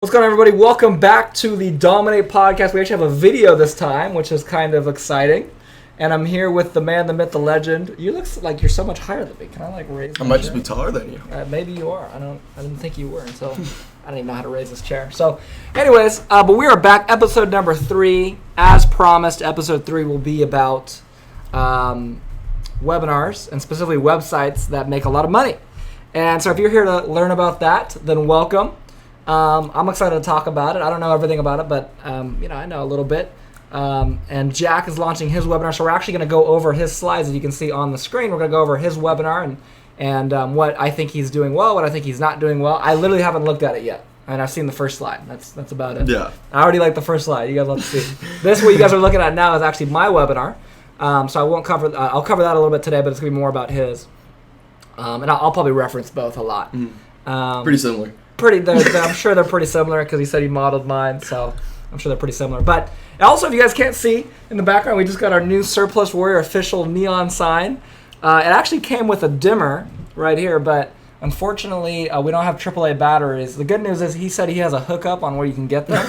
What's going on, everybody? Welcome back to the Dominate Podcast. We actually have a video this time, which is kind of exciting. And I'm here with the man, the myth, the legend. You look like you're so much higher than me. Can I raise? I might just be taller than you. Maybe you are. I didn't think you were until I didn't even know how to raise this chair. So, anyways, but we are back. Episode number 3, as promised. Episode 3 will be about webinars and specifically websites that make a lot of money. And so, if you're here to learn about that, then welcome. I'm excited to talk about it. I don't know everything about it, but I know a little bit. And Jack is launching his webinar, so we're actually going to go over his slides, as you can see on the screen. We're going to go over his webinar and what I think he's doing well, what I think he's not doing well. I literally haven't looked at it yet, and I've seen the first slide. That's about it. Yeah. I already like the first slide. You guys love to see. This, what you guys are looking at now, is actually my webinar. So I won't cover. I'll cover that a little bit today, but it's going to be more about his. And I'll probably reference both a lot. Pretty similar. I'm sure they're pretty similar because he said he modeled mine, so I'm sure they're pretty similar. But also, if you guys can't see in the background, we just got our new Surplus Warrior official neon sign. It actually came with a dimmer right here, but unfortunately, we don't have AAA batteries. The good news is he said he has a hookup on where you can get them,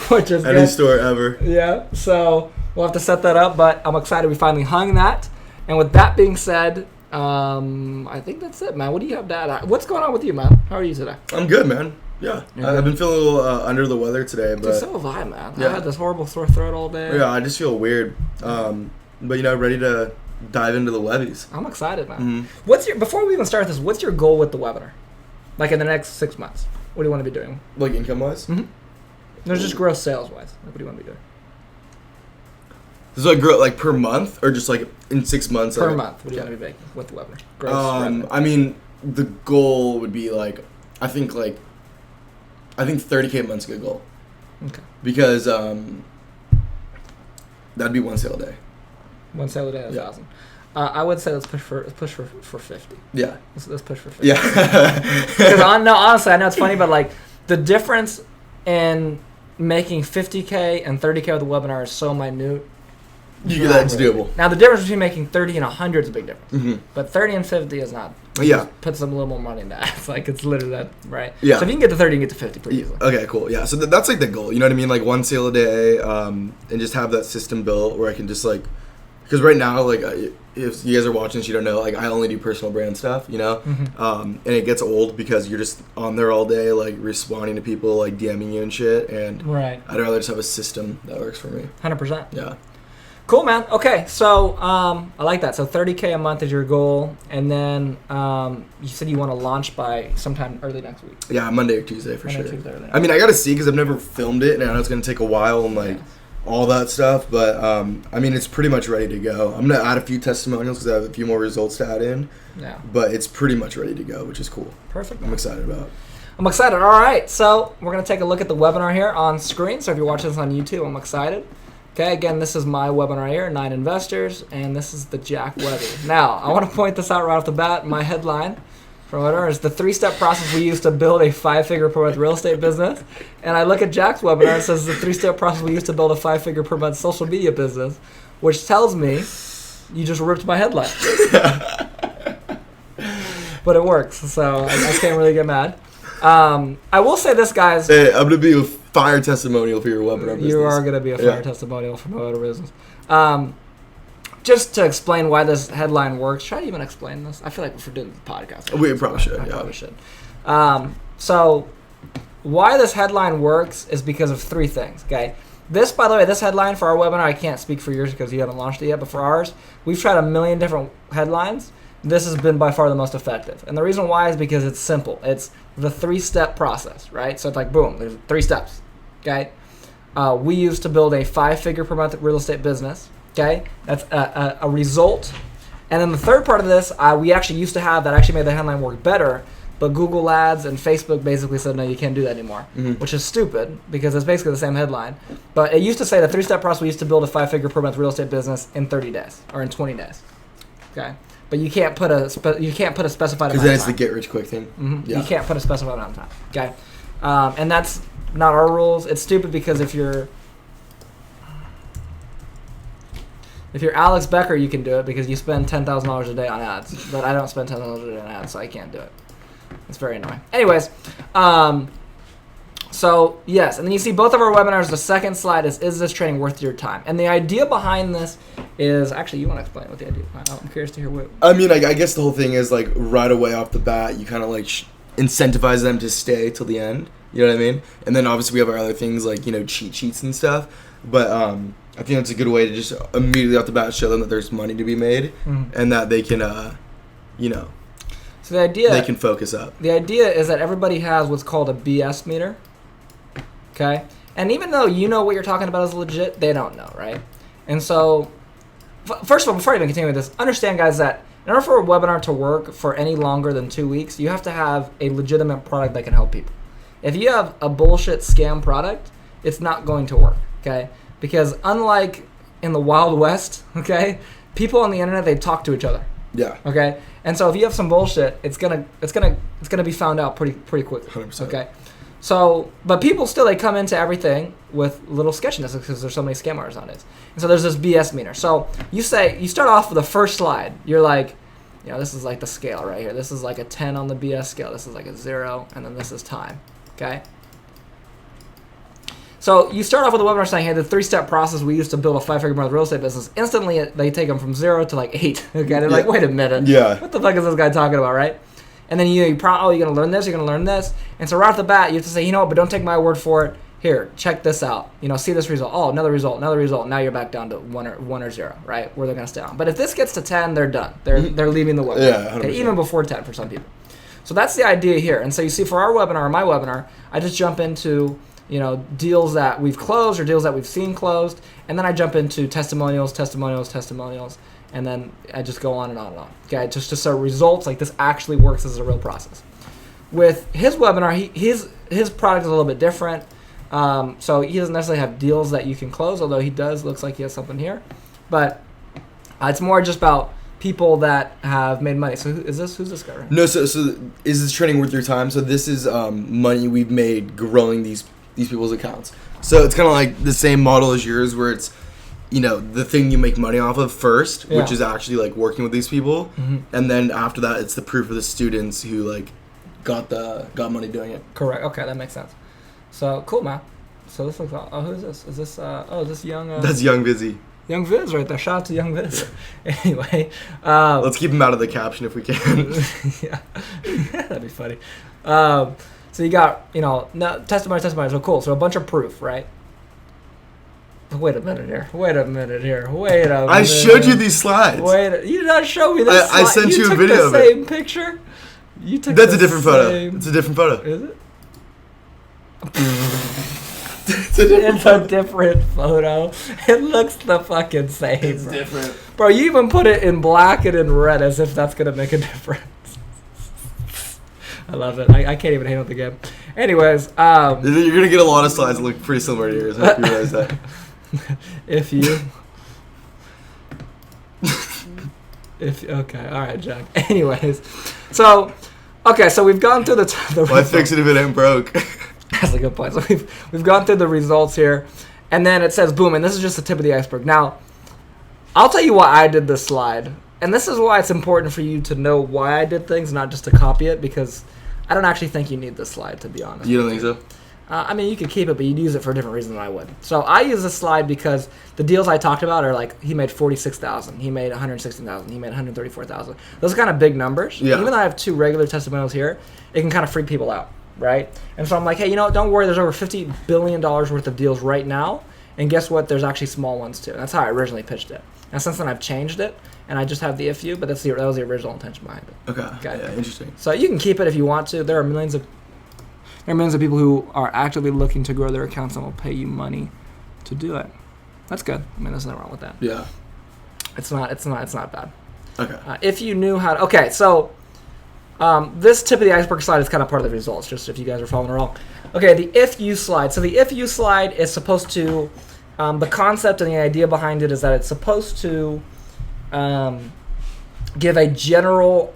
which is Any store ever. Yeah, so we'll have to set that up, but I'm excited we finally hung that. And with that being said, I think that's it, man. What do you have to add? What's going on with you, man? How are you today? I'm good, man. Yeah. I've been feeling a little under the weather today, but Dude, so have I, man. Yeah. I had this horrible sore throat all day. Yeah, I just feel weird. But ready to dive into the levies. I'm excited, man. Before we even start this, what's your goal with the webinar? Like in the next 6 months, what do you want to be doing? Like income wise? There's just gross sales wise. What do you want to be doing? This is like per month or just like in 6 months? Per month. What do you want to be making with the webinar? Gross revenue. I mean, the goal would be I think 30K a month's a good goal. Okay. Because that'd be one sale a day. One sale a day is awesome. I would say let's push for 50. Yeah. Let's push for 50. Yeah. Because honestly, I know it's funny, but the difference in making 50K and 30K with the webinar is so minute. That's doable. Now the difference between making 30 and 100 is a big difference. Mm-hmm. But 30 and 50 is not. Yeah. Put some little more money in that. It's literally that, right? Yeah. So if you can get to 30, you can get to 50 pretty easily. Okay, cool. Yeah. So that's the goal. You know what I mean? One sale a day, and just have that system built where I can just because right now, if you guys are watching this, you don't know, I only do personal brand stuff, you know? Mm-hmm. And it gets old because you're just on there all day, responding to people, DMing you and shit. And right. I'd rather just have a system that works for me. 100%. Yeah. Cool, man. Okay, so I like that. So 30K a month is your goal, and then you said you want to launch by sometime early next week. Yeah, Monday or Tuesday for sure. Tuesday, early next I mean, I got to see because I've never filmed it, and I know it's going to take a while and all that stuff, but it's pretty much ready to go. I'm going to add a few testimonials because I have a few more results to add in. Yeah. But it's pretty much ready to go, which is cool. Perfect. I'm excited about it. I'm excited. All right, so we're going to take a look at the webinar here on screen. So if you're watching this on YouTube, I'm excited. Okay, again, this is my webinar here, 9 investors, and this is the Jack Webby. Now, I want to point this out right off the bat. My headline for webinar is the 3-step process we use to build a 5-figure per month real estate business. And I look at Jack's webinar, it says the 3-step process we use to build a 5-figure per month social media business, which tells me you just ripped my headline. But it works, so I can't really get mad. I will say this, guys. Hey, I'm going to be a fire testimonial for your webinar business. You are going to be a fire testimonial for my webinar business. Just to explain why this headline works, should I even explain this? I feel like if we're doing the podcast. We probably should, I probably should. So why this headline works is because of 3 things, okay? This, by the way, this headline for our webinar, I can't speak for yours because you haven't launched it yet, but for ours, we've tried a million different headlines. This has been by far the most effective. And the reason why is because it's simple. It's the 3-step process, right? So it's boom, there's 3 steps, okay? We used to build a 5-figure per month real estate business, okay? That's a result. And then the third part of this, we actually used to have that actually made the headline work better, but Google Ads and Facebook basically said, no, you can't do that anymore, which is stupid because it's basically the same headline. But it used to say the 3-step process we used to build a 5-figure per month real estate business in 30 days or in 20 days, okay? But you can't put a specified amount of time. Because then it's the get rich quick thing. Mm-hmm. Yeah. You can't put a specified amount of time. Okay, and that's not our rules. It's stupid because if you're Alex Becker, you can do it because you spend $10,000 a day on ads. But I don't spend $10,000 a day on ads, so I can't do it. It's very annoying. Anyways, So, yes, and then you see both of our webinars. The second slide is this training worth your time? And the idea behind this is, actually, you want to explain what the idea behind it? I'm curious to hear what. I mean, I guess the whole thing is, like, right away off the bat, you kind of, like, incentivize them to stay till the end. You know what I mean? And then, obviously, we have our other things, like, you know, cheat sheets and stuff. But I think that's a good way to just immediately off the bat show them that there's money to be made and that they can, you know, so the idea, they can focus up. The idea is that everybody has what's called a BS meter. Okay? And even though you know what you're talking about is legit, they don't know, right? And so, first of all, before I even continue with this, understand, guys, that in order for a webinar to work for any longer than 2 weeks, you have to have a legitimate product that can help people. If you have a bullshit scam product, it's not going to work, okay? Because unlike in the Wild West, okay, people on the internet, they talk to each other. Yeah. Okay? And so if you have some bullshit, it's gonna be found out pretty quickly. 100%. Okay? So, but people still, they come into everything with little sketchiness because there's so many scam artists on it. And so there's this BS meter. So you start off with the first slide. You're like, you know, this is like the scale right here. This is like a 10 on the BS scale. This is like a 0, and then this is time. Okay? So you start off with a webinar saying, hey, the 3-step process we used to build a 5-figure month real estate business. Instantly, they take them from 0 to like 8. Okay? They're like, wait a minute. Yeah. What the fuck is this guy talking about, right? And then you're going to learn this, you're going to learn this. And so right off the bat, you have to say, you know what, but don't take my word for it. Here, check this out. You know, see this result. Oh, another result. Now you're back down to 1 or 0, right? Where they're going to stay on. But if this gets to 10, they're done. They're leaving the webinar. Yeah, okay, even before 10 for some people. So that's the idea here. And so you see for our webinar, my webinar, I just jump into, you know, deals that we've closed or deals that we've seen closed. And then I jump into testimonials. And then I just go on and on and on. Okay, just to show results, like this actually works as a real process. With his webinar, his product is a little bit different. So he doesn't necessarily have deals that you can close, although he does. Looks like he has something here. But it's more just about people that have made money. So who's this guy right now? No, so is this training worth your time? So this is money we've made growing these people's accounts. So it's kind of like the same model as yours, where it's, you know, the thing you make money off of first, which is actually like working with these people, and then after that, it's the proof of the students who like got money doing it. Correct. Okay, that makes sense. So cool, man. So this looks. Oh, who is this? Is this? Is this young? That's Young Vizzy. Young Viz right there. Shout out to Young Viz. Anyway, let's keep him out of the caption if we can. yeah, that'd be funny. So you got, you know, testimony. So cool. So a bunch of proof, right? Wait a minute here. I showed you these slides. You did not show me this. I sent you a video of it. You took the same picture. You took. That's a different photo. It's a different photo. Is it? It's a different photo. It looks the fucking same. It's different. Bro, you even put it in black and in red as if that's going to make a difference. I love it. I can't even handle the game. Anyways. You're going to get a lot of slides that look pretty similar to yours. I hope you realize that. Okay. All right, Jack. Anyways. So we've gone through the Why fix it if it ain't broke? That's a good point. So we've gone through the results here, and then it says boom, and this is just the tip of the iceberg. Now, I'll tell you why I did this slide, and this is why it's important for you to know why I did things, not just to copy it, because I don't actually think you need this slide, to be honest. You don't think so? I mean, you could keep it, but you'd use it for a different reason than I would. So I use this slide because the deals I talked about are like, he made $46,000, he made $116,000, he made $134,000. Those are kind of big numbers. Yeah. Even though I have 2 regular testimonials here, it can kind of freak people out. Right? And so I'm like, hey, you know, don't worry, there's over $50 billion worth of deals right now. And guess what? There's actually small ones too. And that's how I originally pitched it. And since then I've changed it, and I just have the IFU, but that was the original intention behind it. Okay. Yeah, interesting. So you can keep it if you want to. There are millions of people who are actively looking to grow their accounts and will pay you money to do it. That's good. I mean, there's nothing wrong with that. Yeah. It's not bad. Okay. If you knew how to, okay, so this tip of the iceberg slide is kind of part of the results, just if you guys are following along. Okay, the if you slide. So the if you slide is supposed to, the concept and the idea behind it is that it's supposed to give a general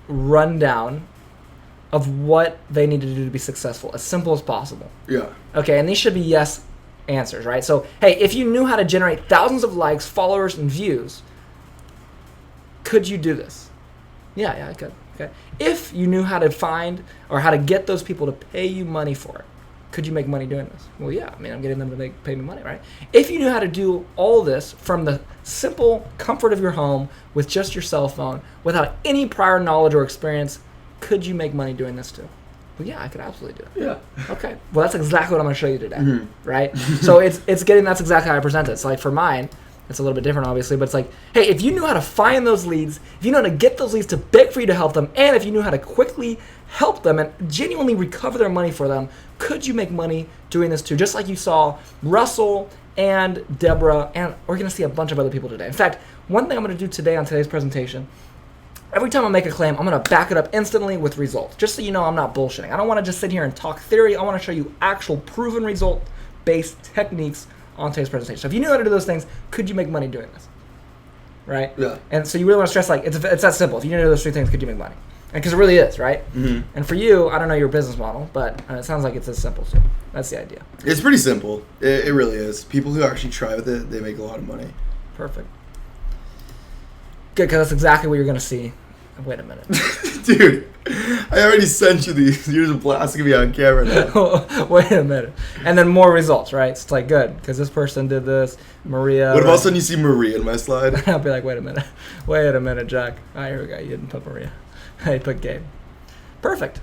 rundown of what they need to do to be successful, as simple as possible. Yeah. Okay, and these should be yes answers, right? So, hey, if you knew how to generate thousands of likes, followers, and views, could you do this? Yeah, I could. Okay. If you knew how to find or how to get those people to pay you money for it, Could you make money doing this? Well, yeah. I mean, I'm getting them to pay me money, right? If you knew how to do all this from the simple comfort of your home with just your cell phone, without any prior knowledge or experience, could you make money doing this too? Well, yeah, I could absolutely do it. Yeah. Okay. Well, that's exactly what I'm going to show you today, right? So it's getting, that's exactly how I present it. So like for mine, it's a little bit different, obviously, but it's like, hey, if you knew how to find those leads, if you know how to get those leads to beg for you to help them, and if you knew how to quickly help them and genuinely recover their money for them, could you make money doing this too? Just like you saw Russell and Deborah, and we're going to see a bunch of other people today. In fact, one thing I'm going to do today on today's presentation, every time I make a claim, I'm going to back it up instantly with results, just so you know I'm not bullshitting. I don't want to just sit here and talk theory. I want to show you actual proven result-based techniques on today's presentation. So if you knew how to do those things, could you make money doing this? Right? Yeah. And so you really want to stress, like, it's that simple. If you knew how to do those three things, could you make money? And because it really is, right? And for you, I don't know your business model, but it sounds like it's as simple. So that's the idea. It's pretty simple. It really is. People who actually try with it, they make a lot of money. Perfect. Good, because that's exactly what you're going to see. Wait a minute. Dude, I already sent you these. You're just blasting me on camera now. Wait a minute. And then more results, right? It's like, good, because this person did this. Maria. What if all of a sudden you see Maria in my slide? I'll be like, wait a minute. Wait a minute, Jack. All right, here we go. You didn't put Maria. I put Gabe. Perfect.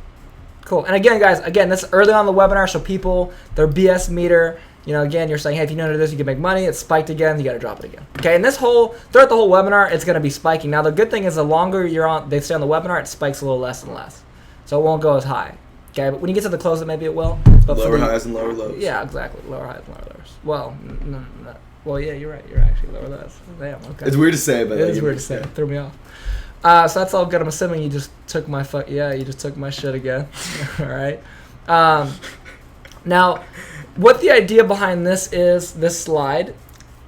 Cool. And again, guys, this is early on in the webinar, so people, their BS meter, again, you're saying, hey, if you know how to do this, you can make money. It's spiked again. You got to drop it again. Okay, and throughout the whole webinar, it's going to be spiking. Now, the good thing is the longer they stay on the webinar, it spikes a little less and less. So it won't go as high. Okay, but when you get to the close, maybe it will. But lower highs and lower lows. Yeah, exactly. Lower highs and lower lows. Well, no. Well, yeah, you're right. You're actually lower lows. Damn, okay. It's weird to say, but it is weird to say. It threw me off. So that's all good. I'm assuming you just took my you just took my shit again. All right. Now, what the idea behind this is, this slide,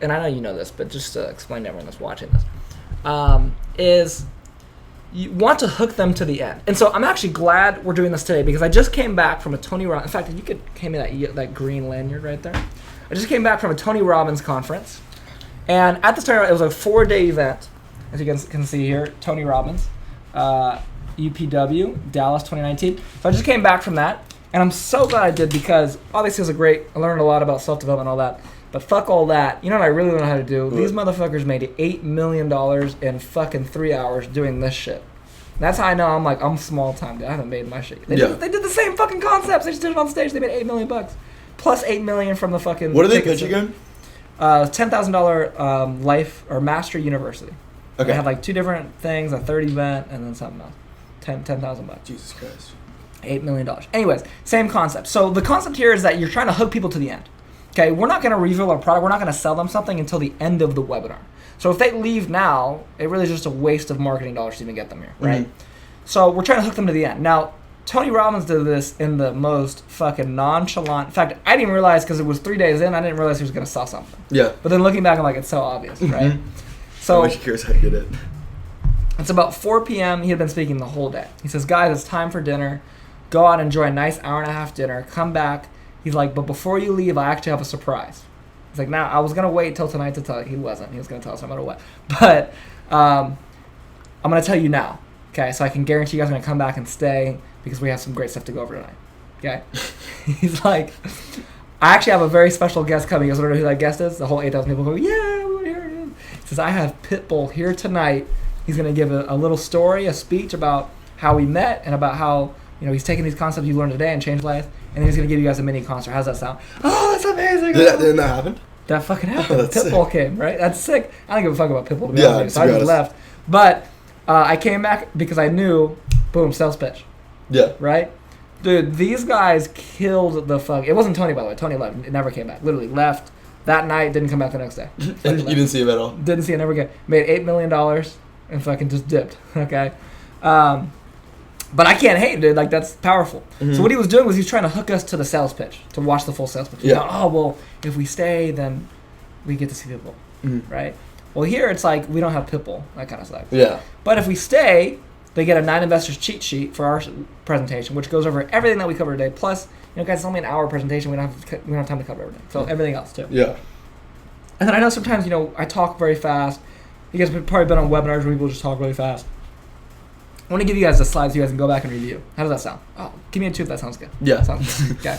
and I know you know this, but just to explain to everyone that's watching this, is you want to hook them to the end. And so I'm actually glad we're doing this today because I just came back from a Tony Robbins. In fact, you could hand me that green lanyard right there. I just came back from a Tony Robbins conference, and at this time it was a 4-day event. As you can see here, Tony Robbins, UPW, Dallas 2019. So I just came back from that, and I'm so glad I did because obviously it was I learned a lot about self-development and all that, but fuck all that. You know what I really learned how to do? These motherfuckers made $8 million in fucking 3 hours doing this shit. That's how I know I'm small time, dude. I haven't made my shit. They did the same fucking concepts. They just did it on stage. They made $8 million. Plus $8 million from the fucking... What are they pitching again? $10,000 life or master university. Okay. They had like two different things, a 30 event, and then something else. $10,000. Jesus Christ. $8 million. Anyways, same concept. So the concept here is that you're trying to hook people to the end. Okay, we're not going to reveal our product. We're not going to sell them something until the end of the webinar. So if they leave now, it really is just a waste of marketing dollars to even get them here, right? So we're trying to hook them to the end. Now, Tony Robbins did this in the most fucking nonchalant. In fact, I didn't even realize because it was 3 days in, I didn't realize he was going to sell something. Yeah. But then looking back, I'm like, it's so obvious, right? So I'm actually curious how he did it. It's about 4 p.m. He had been speaking the whole day. He says, guys, it's time for dinner. Go out and enjoy a nice hour-and-a-half dinner. Come back. He's like, but before you leave, I actually have a surprise. He's like, now, I was going to wait till tonight to tell you. He wasn't. He was going to tell us no matter what. But I'm going to tell you now. Okay, so I can guarantee you guys are going to come back and stay because we have some great stuff to go over tonight. Okay? He's like, I actually have a very special guest coming. You guys want to know who that guest is? The whole 8,000 people go, yeah, we want to hear it. He says, I have Pitbull here tonight. He's going to give a little story, a speech about how we met and about how, he's taking these concepts you learned today and changed life, and then he's going to give you guys a mini concert. How's that sound? Oh, that's amazing. Didn't that happen? That fucking happened. Pitbull came, right? That's sick. I don't give a fuck about Pitbull, to be honest. So I just left. But I came back because I knew, boom, sales pitch. Yeah. Right? Dude, these guys killed the fuck. It wasn't Tony, by the way. Tony left. It never came back. Literally left that night, didn't come back the next day. You didn't see him at all? Didn't see him ever again. Made $8 million and fucking just dipped. Okay? But I can't hate, dude. Like, that's powerful. So what he was doing was he was trying to hook us to the sales pitch, to watch the full sales pitch. Yeah. Oh, well, if we stay, then we get to see Pitbull, right? Well, here it's like we don't have Pitbull. That kind of sucks. Yeah. But if we stay, they get a 9 investors cheat sheet for our presentation, which goes over everything that we cover today. Plus, guys, it's only an hour presentation. We don't have time to cover everything. So everything else too. Yeah. And then I know sometimes, I talk very fast. You guys have probably been on webinars where people just talk really fast. I want to give you guys the slides so you guys can go back and review. How does that sound? Oh, give me a 2 if that sounds good. Yeah. Sounds good. Okay.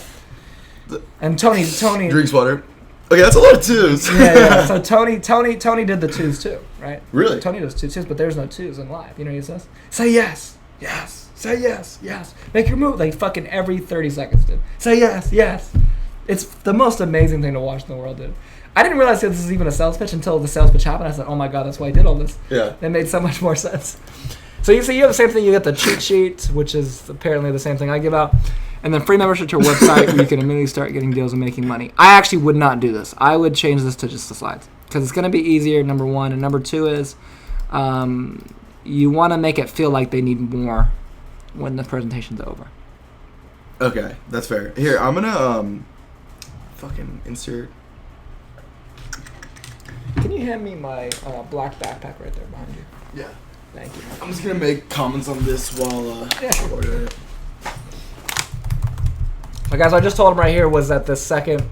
And Tony drinks water. Okay, that's a lot of twos. yeah. So Tony did the twos too, right? Really? Tony does twos, but there's no twos in live. You know what he says? Say yes. Say yes. Make your move. Like fucking every 30 seconds, dude. Say yes. It's the most amazing thing to watch in the world, dude. I didn't realize that this is even a sales pitch until the sales pitch happened. I said, oh my God, that's why I did all this. Yeah. It made so much more sense. So you have the same thing. You get the cheat sheet, which is apparently the same thing I give out. And then free membership to your website where you can immediately start getting deals and making money. I actually would not do this. I would change this to just the slides because it's going to be easier, number one. And number two is you want to make it feel like they need more when the presentation's over. Okay, that's fair. Here, I'm going to fucking insert. Can you hand me my black backpack right there behind you? Yeah. Thank you. I'm just going to make comments on this while recording it. So guys, I just told him right here was that this second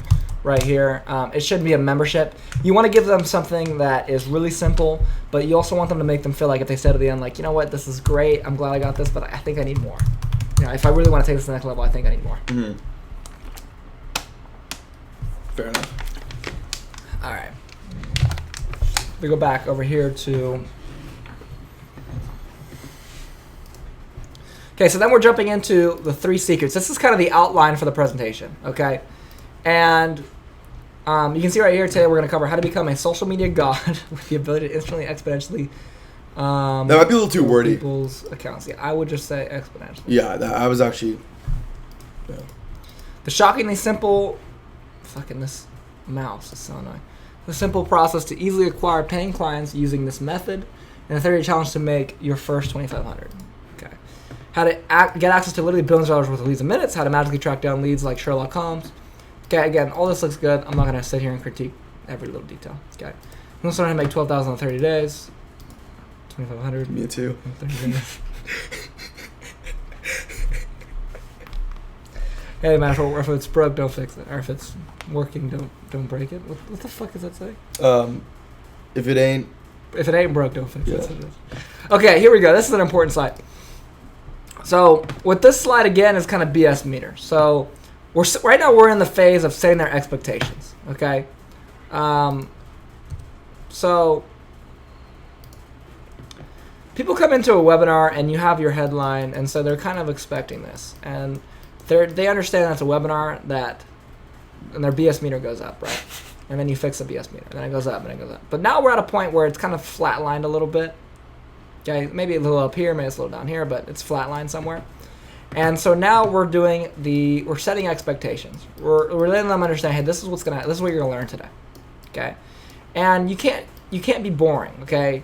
right here, it shouldn't be a membership. You want to give them something that is really simple, but you also want them to make them feel like if they said at the end, like, you know what, this is great, I'm glad I got this, but I think I need more. You know, if I really want to take this to the next level, I think I need more. Mm-hmm. Fair enough. All right. We go back over here to... Okay, so then we're jumping into the 3 secrets. This is kind of the outline for the presentation, okay? And you can see right here today we're going to cover how to become a social media god with the ability to instantly, exponentially... that might be a little too wordy. People's accounts. Yeah, I would just say exponentially. Yeah, I was actually... Yeah. The shockingly simple... Fucking this mouse is so annoying. The simple process to easily acquire paying clients using this method, and a 30-day challenge to make your first $2,500. Okay. How to get access to literally billions of dollars worth of leads in minutes. How to magically track down leads like Sherlock Holmes. Okay, again, all this looks good. I'm not going to sit here and critique every little detail. Okay. I'm going to start to make $12,000 in 30 days. $2,500. Me too. In 30 days. Hey man, if it's broke, don't fix it. Or if it's working, don't break it. What the fuck does that say? If it ain't broke, don't fix it. Okay, here we go. This is an important slide. So with this slide again is kind of BS meter. So right now we're in the phase of setting their expectations. Okay. So people come into a webinar and you have your headline, and so they're kind of expecting this, and they understand that's a webinar and their BS meter goes up, right? And then you fix the BS meter, and then it goes up and it goes up. But now we're at a point where it's kind of flatlined a little bit. Okay, maybe a little up here, maybe it's a little down here, but it's flatlined somewhere. And so now we're setting expectations. We're letting them understand, hey, this is what you're gonna learn today. Okay, and you can't be boring. Okay,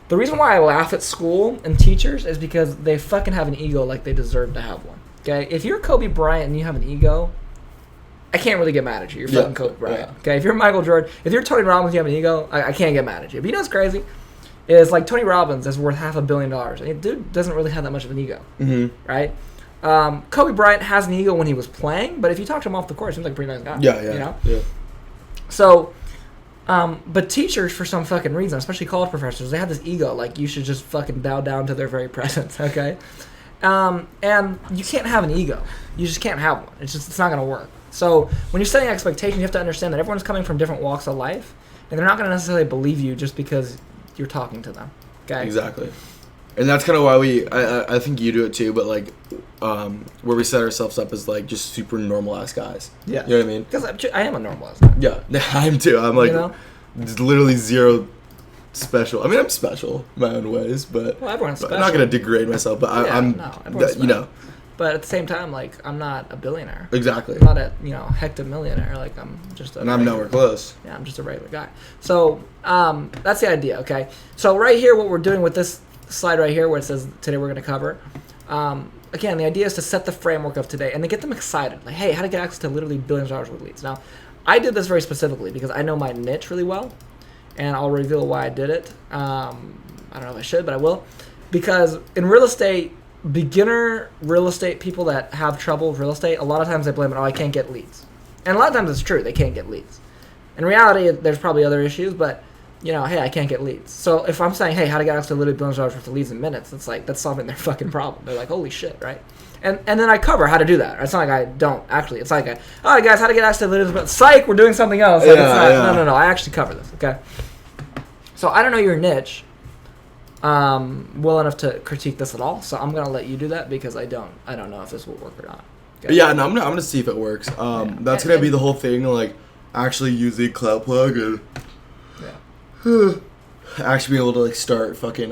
the reason why I laugh at school and teachers is because they fucking have an ego like they deserve to have one. Okay, if you're Kobe Bryant and you have an ego, I can't really get mad at you. You're fucking Kobe Bryant. Yeah. Okay, if you're Michael Jordan, if you're Tony Robbins and you have an ego, I can't get mad at you. But you know what's crazy? Is like Tony Robbins is worth $500 million. And the dude doesn't really have that much of an ego, right? Kobe Bryant has an ego when he was playing, but if you talk to him off the court, he seems like a pretty nice guy. Yeah. You know? Yeah. So, but teachers, for some fucking reason, especially college professors, they have this ego, like you should just fucking bow down to their very presence, okay? And you can't have an ego. You just can't have one. It's not going to work. So when you're setting expectations, you have to understand that everyone's coming from different walks of life, and they're not going to necessarily believe you just because you're talking to them. Okay. Exactly. And that's kind of why I think you do it too, but like where we set ourselves up as like just super normal ass guys. Yeah. You know what I mean? Because I am a normal ass guy. Yeah, I am too. I'm like literally zero special. I mean, I'm special in my own ways, but everyone's special. I'm not gonna degrade myself, but I'm you know. But at the same time, like, I'm not a billionaire. Exactly. I'm not a hectomillionaire. Like, I'm just and I'm nowhere close. Yeah, I'm just a regular guy. So that's the idea. Okay. So right here, what we're doing with this slide right here, where it says today we're going to cover. Again, the idea is to set the framework of today and to get them excited. Like, hey, how to get access to literally billions of dollars worth of leads. Now, I did this very specifically because I know my niche really well, and I'll reveal why I did it. I don't know if I should, but I will. Because in real estate, beginner real estate people that have trouble with real estate, a lot of times they blame it, I can't get leads. And a lot of times it's true, they can't get leads. In reality, there's probably other issues, but, hey, I can't get leads. So if I'm saying, hey, how to get access to literally billions of dollars worth of leads in minutes, it's like, that's solving their fucking problem. They're like, holy shit, right? And then I cover how to do that. It's not like I don't actually. It's like, all right, guys, how to get access to the videos, but psych, we're doing something else. Like, it's not, no. I actually cover this, okay? So I don't know your niche well enough to critique this at all. So I'm going to let you do that because I don't know if this will work or not. Okay? Yeah, no, I'm gonna see if it works. That's going to be the whole thing, like, actually using Cloud Plug and actually be able to, like, start fucking,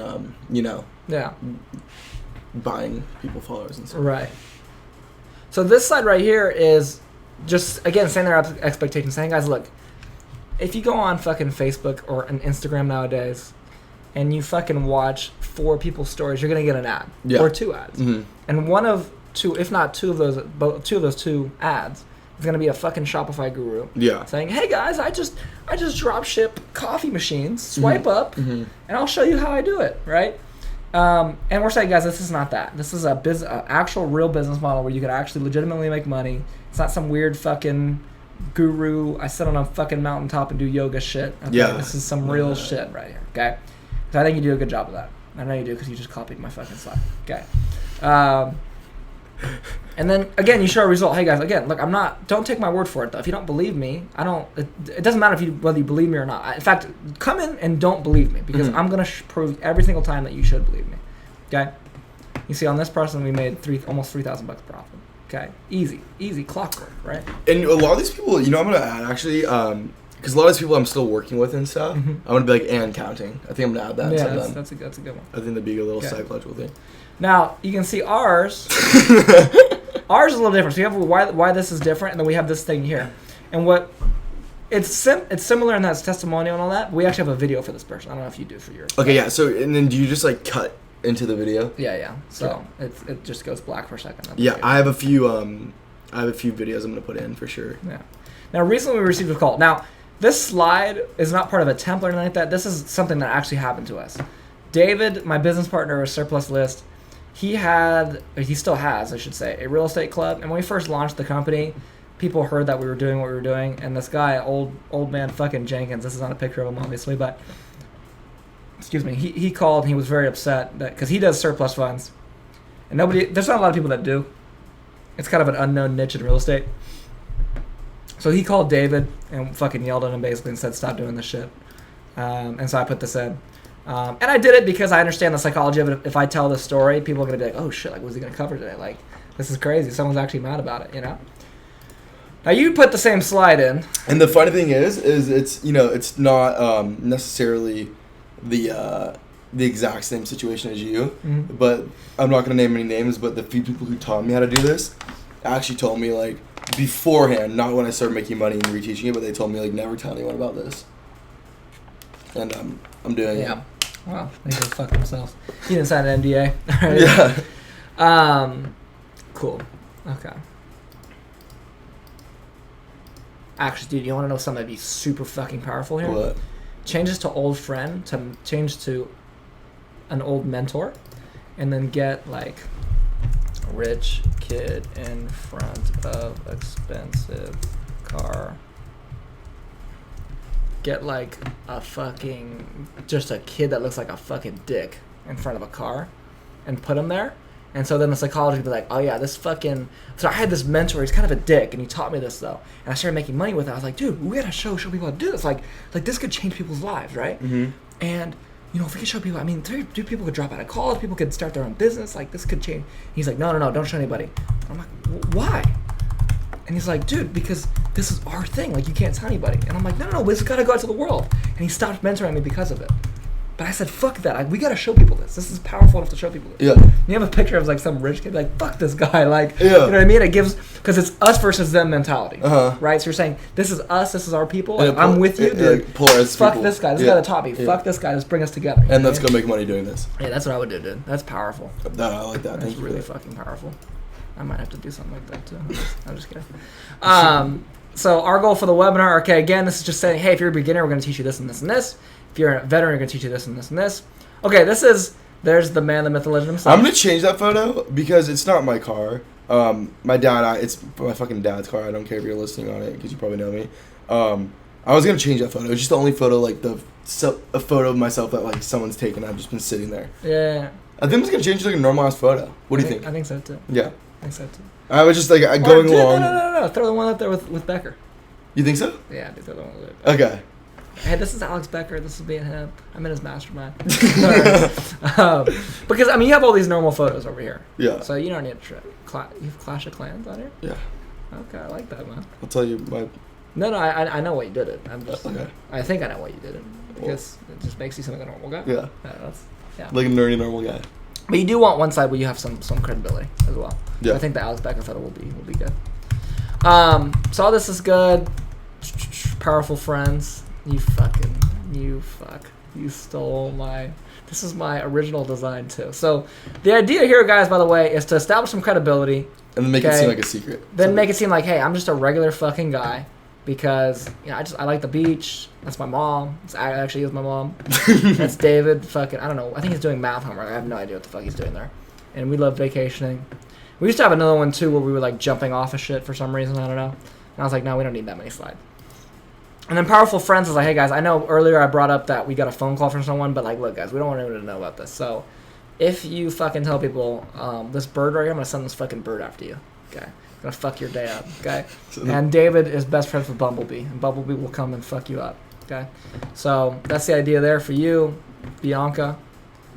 buying people followers and stuff. Right. So this slide right here is just, again, setting their expectations, saying, guys, look, if you go on fucking Facebook or an Instagram nowadays and you fucking watch 4 people's stories, you're going to get an ad or 2 ads. Mm-hmm. And one of 2, if not 2 of those 2 ads is going to be a fucking Shopify guru saying, hey guys, I just drop ship coffee machines, swipe up, and I'll show you how I do it, right? And we're saying, guys, this is not that. This is a actual real business model where you could actually legitimately make money. It's not some weird fucking guru, I sit on a fucking mountaintop and do yoga shit. Okay? Yeah. This is some real shit right here, okay? So I think you do a good job of that. I know you do because you just copied my fucking slide, okay? And then, again, you show a result. Hey, guys, again, look, don't take my word for it, though. If you don't believe me, it doesn't matter whether you believe me or not. In fact, come in and don't believe me because I'm going to prove every single time that you should believe me, okay? You see, on this person, we made almost $3,000 profit, okay? Easy, clockwork, right? And a lot of these people, I'm going to add, actually, because a lot of these people I'm still working with and stuff, I'm going to be like, and counting. I think I'm going to add that. Yeah, that's a good one. I think that'd be a little psychological thing. Now, you can see ours. Ours is a little different. So you have why this is different, and then we have this thing here. And what it's similar in that it's testimonial and all that. But we actually have a video for this person. I don't know if you do for yours. Okay, yeah. So and then do you just like cut into the video? Yeah. So it just goes black for a second. Yeah, I have a few videos I'm gonna put in for sure. Yeah. Now, recently we received a call. Now, this slide is not part of a template or anything like that. This is something that actually happened to us. David, my business partner with Surplus List, he still has, I should say, a real estate club. And when we first launched the company, people heard that we were doing what we were doing. And this guy, old man fucking Jenkins, this is not a picture of him, obviously, but, excuse me, he called and he was very upset because he does surplus funds. And there's not a lot of people that do. It's kind of an unknown niche in real estate. So he called David and fucking yelled at him basically and said, stop doing this shit. And so I put this in. And I did it because I understand the psychology of it. If I tell this story, people are going to be like, oh shit, like, what's he going to cover today? Like, this is crazy. Someone's actually mad about it, Now, you put the same slide in. And the funny thing is it's, it's not necessarily the exact same situation as you. Mm-hmm. But I'm not going to name any names, but the few people who taught me how to do this actually told me, like, beforehand, not when I started making money and reteaching it, but they told me, like, never tell anyone about this. And I'm doing it. Yeah. Wow. They go fuck themselves. You didn't sign an NDA. Right? Yeah. Cool. Okay. Actually, dude, you want to know something that'd be super fucking powerful here? What? Changes to old friend to change to an old mentor, and then get like a rich kid in front of expensive car. Get like just a kid that looks like a fucking dick in front of a car and put him there. And so then the psychologist would be like, oh yeah, so I had this mentor, he's kind of a dick, and he taught me this though. And I started making money with it. I was like, dude, we gotta show people how to do this. Like this could change people's lives, right? Mm-hmm. And if we could show people, I mean, people could drop out of college, people could start their own business, like this could change. He's like, no, don't show anybody. I'm like, why? And he's like, dude, because this is our thing. Like, you can't tell anybody. And I'm like, no, this has got to go out to the world. And he stopped mentoring me because of it. But I said, fuck that. We got to show people this. This is powerful enough to show people this. Yeah. You have a picture of, like, some rich kid, like, fuck this guy. Like, you know what I mean? It gives, because it's us versus them mentality. Uh-huh. Right? So you're saying, this is us, this is our people. Like, I'm with you, dude. Fuck people. This guy. This guy that taught me. Yeah. Fuck this guy. Let's bring us together. And let's go make money doing this. Yeah, that's what I would do, dude. That's powerful. No, I like that. That's really fucking powerful. I might have to do something like that too. I'm just kidding. So our goal for the webinar, okay, again, this is just saying, hey, if you're a beginner, we're going to teach you this and this and this. If you're a veteran, we're going to teach you this and this and this. Okay, there's the man, the myth, the legend himself. I'm going to change that photo because it's not my car. My dad, it's my fucking dad's car. I don't care if you're listening on it because you probably know me. I was going to change that photo. It's just the only photo, like a photo of myself that like someone's taken. I've just been sitting there. Yeah. I think I'm just going to change it to like a normalized photo. What do you think? I think so too. Yeah. I think so too. I was just like going along. No. Throw the one up there with Becker. You think so? Yeah, dude, throw the one with Becker. Okay. Hey, this is Alex Becker. This is being him. I'm in his mastermind. Because, I mean, you have all these normal photos over here. Yeah. So you don't need to trip. You have Clash of Clans on here? Yeah. Okay, I like that, man. I'll tell you my... No, I know why you did it. I'm just... Okay. I think I know why you did it. Because it just makes you seem like a normal guy. Yeah. Yeah. Like a nerdy normal guy. But you do want one side where you have some credibility as well. Yeah. I think the Alex Becker photo will be good. So all this is good. Powerful friends. You stole my... This is my original design, too. So the idea here, guys, by the way, is to establish some credibility. And then make it seem like a secret. Then make it seem like, hey, I'm just a regular fucking guy. Because, I like the beach. That's my mom. I actually is my mom. That's David. Fucking, I don't know. I think he's doing math homework. I have no idea what the fuck he's doing there. And we love vacationing. We used to have another one, too, where we were, like, jumping off of shit for some reason. I don't know. And I was like, no, we don't need that many slides. And then Powerful Friends is like, hey, guys, I know earlier I brought up that we got a phone call from someone, but, like, look, guys, we don't want anyone to know about this. So if you fucking tell people this bird right here, I'm going to send this fucking bird after you. Okay? I'm going to fuck your day up. Okay? And David is best friends with Bumblebee, and Bumblebee will come and fuck you up. Okay? So that's the idea there for you, Bianca.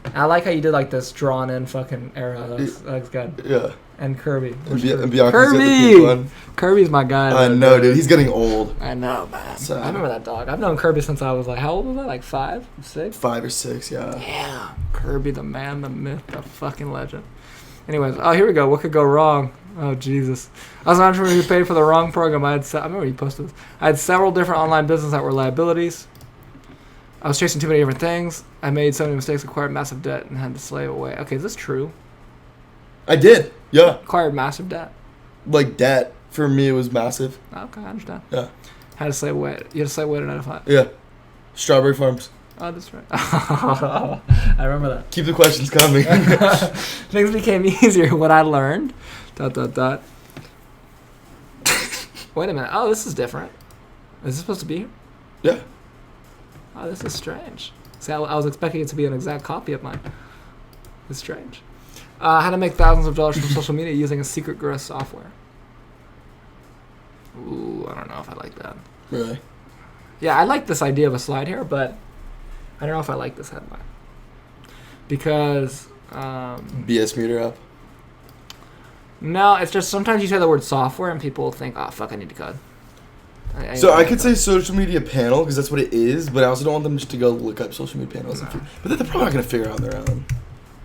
And I like how you did, like, this drawn-in fucking arrow. That's good. Yeah. And Kirby. And Bianca's Kirby! got the pink one. Kirby's my guy. I know, dude. He's getting old. I know, man. So, I remember that dog. I've known Kirby since I was like, how old was I? Like 5, 6? 5 or 6, yeah. Yeah. Kirby, the man, the myth, the fucking legend. Anyways, here we go. What could go wrong? Oh, Jesus. I was an entrepreneur who paid for the wrong program. I remember you posted this. I had several different online businesses that were liabilities. I was chasing too many different things. I made so many mistakes, acquired massive debt, and had to slave away. Okay, is this true? I did. Yeah. Acquired massive debt? Like debt. For me, it was massive. Okay, I understand. Yeah. Had to slave away. You had to slave away to 9 to 5. Yeah. Strawberry Farms. Oh, that's right. I remember that. Keep the questions coming. Things became easier when I learned. ... Wait a minute. Oh, this is different. Is this supposed to be here? Yeah. Oh, this is strange. See, I was expecting it to be an exact copy of mine. It's strange. How to make thousands of dollars from social media using a secret GRS software. Ooh, I don't know if I like that. Really? Yeah, I like this idea of a slide here, but I don't know if I like this headline. Because... BS meter up. No, it's just sometimes you say the word software and people think, oh, fuck, I need to code. I could say social media panel because that's what it is, but I also don't want them just to go look up social media panels. No. But they're probably not going to figure it out on their own.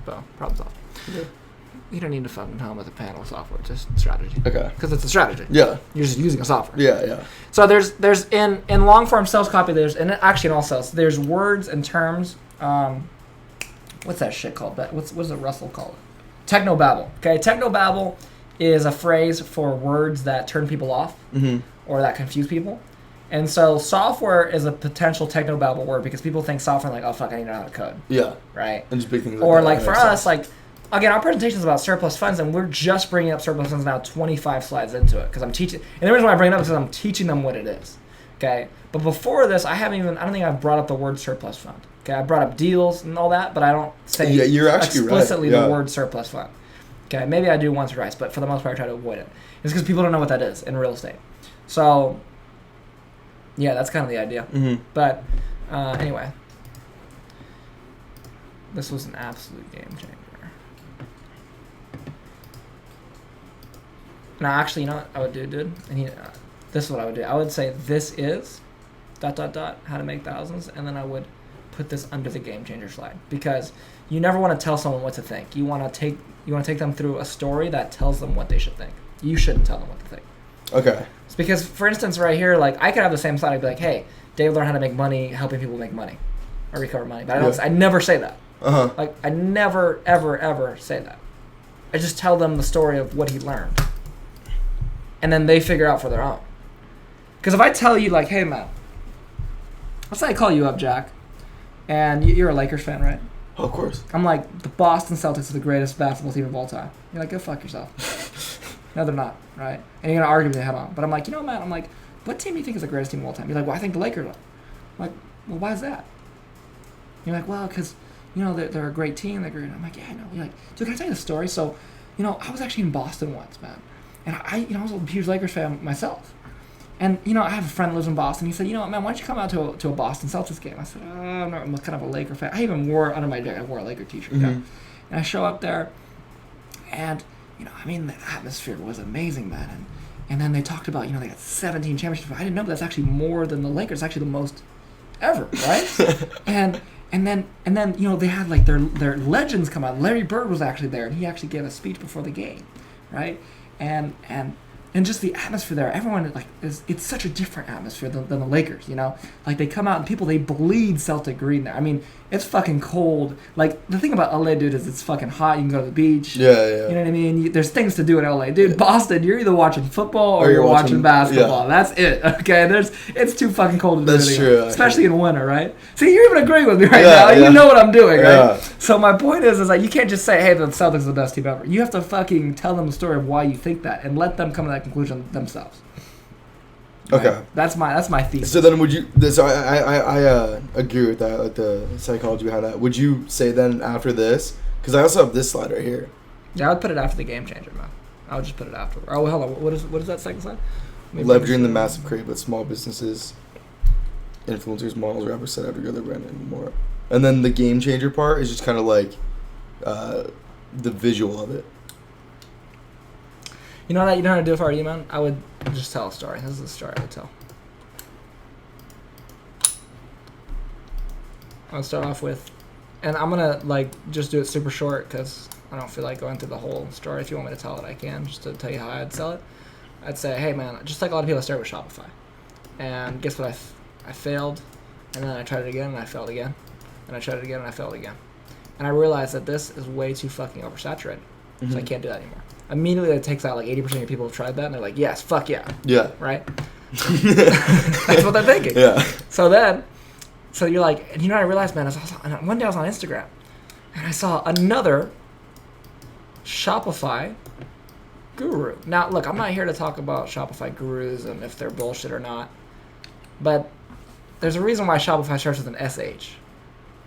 So, problem solved. Yeah. You don't need to fucking tell them with a panel software. It's just strategy. Okay. Because it's a strategy. Yeah. You're just using a software. Yeah. So there's in long form sales copy, actually in all sales, there's words and terms. What's that shit called? What does Russell call it? Technobabble. Okay, technobabble is a phrase for words that turn people off or that confuse people. And so software is a potential technobabble word because people think software like, oh fuck, I need to know how to code. Yeah. Right? And just big things like or that. like for us, like, again, our presentation is about surplus funds, and we're just bringing up surplus funds now 25 slides into it because I'm teaching. And the reason why I bring it up is because I'm teaching them what it is. Okay? But before this, I don't think I've brought up the word surplus fund. Okay? I brought up deals and all that, but I don't say you're actually explicitly right. the word surplus fund. Okay? Maybe I do once or twice, but for the most part, I try to avoid it. It's because people don't know what that is in real estate. So, yeah, that's kind of the idea. But anyway, this was an absolute game changer. Now, actually, you know what I would do, dude? And this is what I would do. I would say, this is ... how to make thousands, and then I would put this under the game changer slide. Because you never want to tell someone what to think. You want to take them through a story that tells them what they should think. You shouldn't tell them what to think. Okay. It's because, for instance, right here, like, I could have the same slide. I'd be like, hey, Dave learned how to make money, helping people make money. Or recover money. But I never say that. Like, I never, ever, ever say that. I just tell them the story of what he learned. And then they figure out for their own. Because if I tell you, like, hey, man, let's say I call you up, Jack, and you're a Lakers fan, right? Oh, of course. I'm like, the Boston Celtics are the greatest basketball team of all time. You're like, go fuck yourself. No, they're not, right? And you're going to argue with me head on. But I'm like, you know, man, what team do you think is the greatest team of all time? You're like, well, I think the Lakers are. I'm like, well, why is that? You're like, well, because, you know, they're a great team. They're great. I'm like, yeah, I know. You're like, dude, can I tell you the story? So, I was actually in Boston once, man. And I was a huge Lakers fan myself. And, I have a friend that lives in Boston. He said, man, why don't you come out to a Boston Celtics game? I said, I'm kind of a Laker fan. I even wore, under my jacket, I wore a Laker t-shirt. Mm-hmm. And I show up there, and, the atmosphere was amazing, man. And then they talked about, they got 17 championships. I didn't know that's actually more than the Lakers. Actually the most ever, right? and then they had, like, their legends come out. Larry Bird was actually there, and he actually gave a speech before the game, right? And just the atmosphere there, everyone, like, it's such a different atmosphere than the Lakers, Like, they come out and people, they bleed Celtic green there. I mean, it's fucking cold. Like, the thing about LA, dude, is it's fucking hot. You can go to the beach. Yeah. You know what I mean? There's things to do in LA. Dude, Boston, you're either watching football or you're watching basketball. Yeah. That's it, okay? It's too fucking cold to do anything. That's true. Especially in winter, right? See, you're even agreeing with me right now. Yeah. You know what I'm doing, right? Yeah. So my point is like, you can't just say, hey, the Celtics are the best team ever. You have to fucking tell them the story of why you think that and let them come to that conclusion themselves. Right? Okay, that's my thesis. So then, would you? So I agree with that, like the psychology behind that. Would you say then after this? Because I also have this slide right here. Yeah, I would put it after the game changer, man. I would just put it after. Oh, hold on. What is that second slide? Leveraging the massive create, but small businesses, influencers, models, rappers set out to grow their brand and more. And then the game changer part is just kind of like the visual of it. You know how to do it for you, man? I would just tell a story. This is a story I would tell. I would start off with, and I'm gonna just do it super short because I don't feel like going through the whole story. If you want me to tell it, I can. Just to tell you how I'd sell it, I'd say, hey man, just like a lot of people, I started with Shopify, and guess what? I failed, and then I tried it again, and I failed again, and I tried it again, and I failed again, and I realized that this is way too fucking oversaturated, so I can't do that anymore. Immediately it takes out 80% of people have tried that, and they're like, yes, fuck yeah. Yeah. Right? That's what they're thinking. Yeah. So you're like, and I realized, man, one day I was on Instagram, and I saw another Shopify guru. Now, look, I'm not here to talk about Shopify gurus and if they're bullshit or not, but there's a reason why Shopify starts with an SH.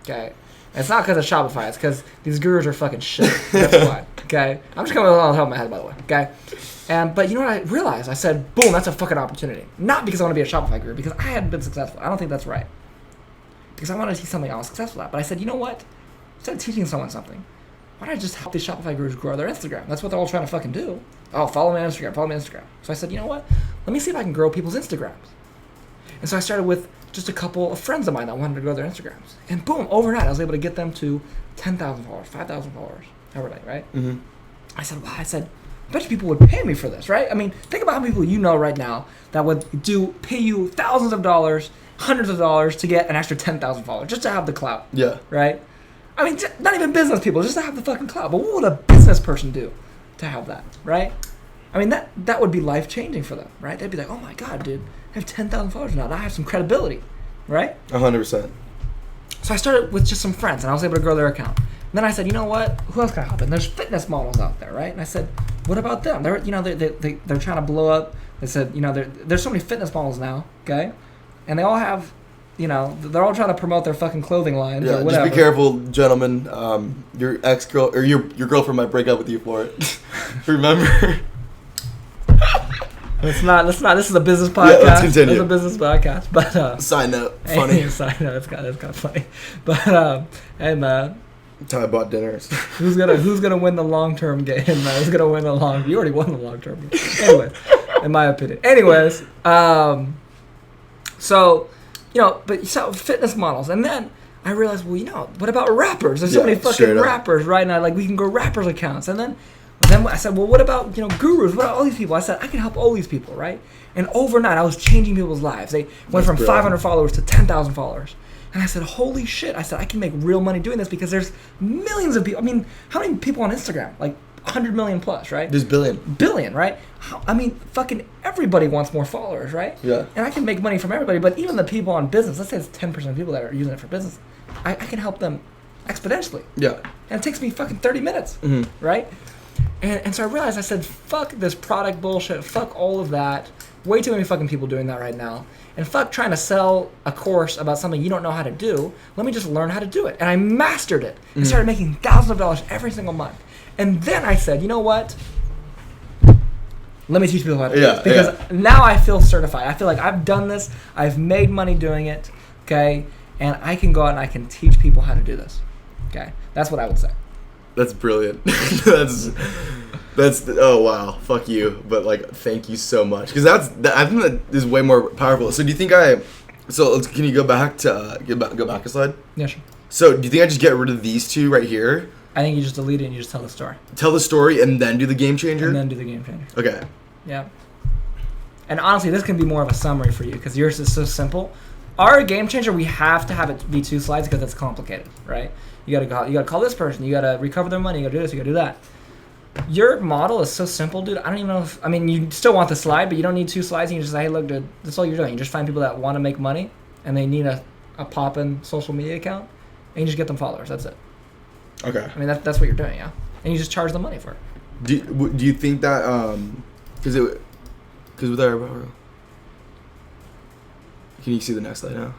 Okay? It's not because of Shopify. It's because these gurus are fucking shit. That's why. Okay? I'm just coming on the top of my head, by the way. Okay? But you know what I realized? I said, boom, that's a fucking opportunity. Not because I want to be a Shopify guru, because I hadn't been successful. I don't think that's right. Because I wanted to teach something I was successful at. But I said, you know what? Instead of teaching someone something, why don't I just help these Shopify gurus grow their Instagram? That's what they're all trying to fucking do. Oh, follow me on Instagram. So I said, you know what? Let me see if I can grow people's Instagrams. And so I started with just a couple of friends of mine that wanted to grow their Instagrams. And boom, overnight, I was able to get them to 10,000 followers, 5,000 followers, however many, right? Mm-hmm. I said, wow, I bet you people would pay me for this, right? I mean, think about how many people you know right now that would pay you thousands of dollars, hundreds of dollars to get an extra 10,000 followers, just to have the clout. Yeah. Right? I mean, not even business people, just to have the fucking clout. But what would a business person do to have that, right? I mean, that would be life-changing for them, right? They'd be like, oh my God, dude, I have 10,000 followers now. Now I have some credibility, right? 100%. So I started with just some friends, and I was able to grow their account. And then I said, you know what? Who else can I help? And there's fitness models out there, right? And I said, what about them? They're trying to blow up. They said, there's so many fitness models now, okay? And they all have, they're all trying to promote their fucking clothing lines or whatever. Just be careful, gentlemen. Your ex-girl, or your girlfriend might break up with you for it. Remember? Let's not. This is a business podcast. Yeah, let's continue. It's a business podcast, but side note, funny. Side note, it's kind of funny, but hey man, I bought dinners. Who's gonna win the long term game, man? Who's gonna win the long? You already won the long term game. Anyways, in my opinion. Anyways, so fitness models, and then I realized, well, what about rappers? There's so many fucking rappers right now. Like we can grow rappers accounts, and then I said, well, what about, gurus? What about all these people? I said, I can help all these people, right? And overnight, I was changing people's lives. They went from 500 followers to 10,000 followers. And I said, holy shit. I said, I can make real money doing this because there's millions of people. I mean, how many people on Instagram? Like 100 million plus, right? There's billion. Billion, right? Fucking everybody wants more followers, right? Yeah. And I can make money from everybody. But even the people on business, let's say it's 10% of people that are using it for business, I can help them exponentially. Yeah. And it takes me fucking 30 minutes, right? And so I realized, I said, fuck this product bullshit, fuck all of that. Way too many fucking people doing that right now. And fuck trying to sell a course about something you don't know how to do. Let me just learn how to do it. And I mastered it and started making thousands of dollars every single month. And then I said, you know what? Let me teach people how to do Yeah, this. Because now I feel certified. I feel like I've done this. I've made money doing it. Okay? And I can go out and I can teach people how to do this. Okay? That's what I would say. That's brilliant. That's oh wow, fuck you. But like, thank you so much, because I think that is way more powerful. So do you think can you go back to go back a slide? Yeah, sure. So do you think I just get rid of these two right here? I think you just delete it and you just tell the story. Tell the story and then do the game changer. And then do the game changer. Okay. Yeah. And honestly, this can be more of a summary for you because yours is so simple. Our game changer, we have to have it be 2 slides because it's complicated, right? You gotta call this person. You gotta recover their money. You gotta do this. You gotta do that. Your model is so simple, dude. I don't even know if you still want the slide, but you don't need 2 slides. You can just say, hey, look, dude, that's all you're doing. You just find people that want to make money and they need a poppin' social media account, and you just get them followers. That's it. Okay. I mean, that's what you're doing, yeah. And you just charge them money for it. Do you think that because with our can you see the next slide now?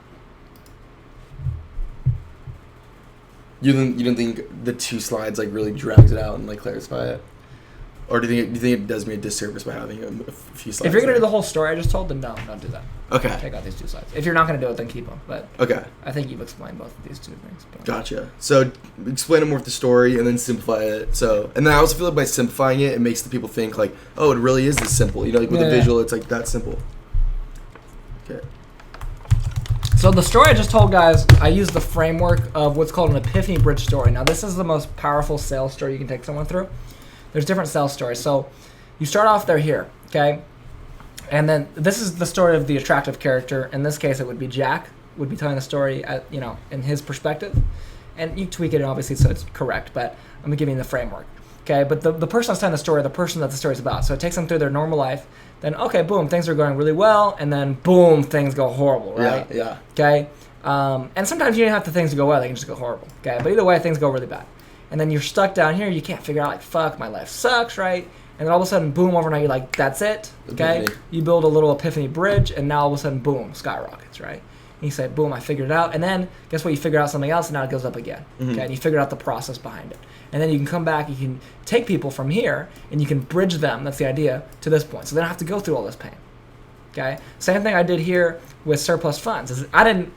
You don't think the 2 slides like really drags it out and like clarify it, or do you think it does me a disservice by having a few slides? If you're gonna do the whole story I just told, then no, don't do that. Okay. Take out these 2 slides. If you're not gonna do it, then keep them. But okay. I think you've explained both of these 2 things. But. Gotcha. So explain it more with the story and then simplify it. So and then I also feel like by simplifying it, it makes the people think like, oh, it really is this simple. You know, like with the visual, it's like that simple. Okay. So the story I just told, guys, I use the framework of what's called an Epiphany bridge story. Now, this is the most powerful sales story you can take someone through. There's different sales stories. So you start off there here, okay? And then this is the story of the attractive character. In this case, it would be Jack, would be telling the story at, in his perspective. And you tweak it, obviously, so it's correct. But I'm giving you the framework, okay? But the person that's telling the story, the person that the story's about. So it takes them through their normal life. Then, okay, boom, things are going really well, and then, boom, things go horrible, right? Yeah. Okay? And sometimes you don't have the things to go well, they can just go horrible, okay? But either way, things go really bad. And then you're stuck down here, you can't figure out, like, fuck, my life sucks, right? And then all of a sudden, boom, overnight, you're like, that's it, okay? Epiphany. You build a little Epiphany bridge, and now all of a sudden, boom, skyrockets, right? And you say, boom, I figured it out. And then, guess what? You figure out something else, and now it goes up again, okay? And you figure out the process behind it. And then you can come back, you can take people from here, and you can bridge them, that's the idea, to this point. So they don't have to go through all this pain. Okay. Same thing I did here with surplus funds. I didn't,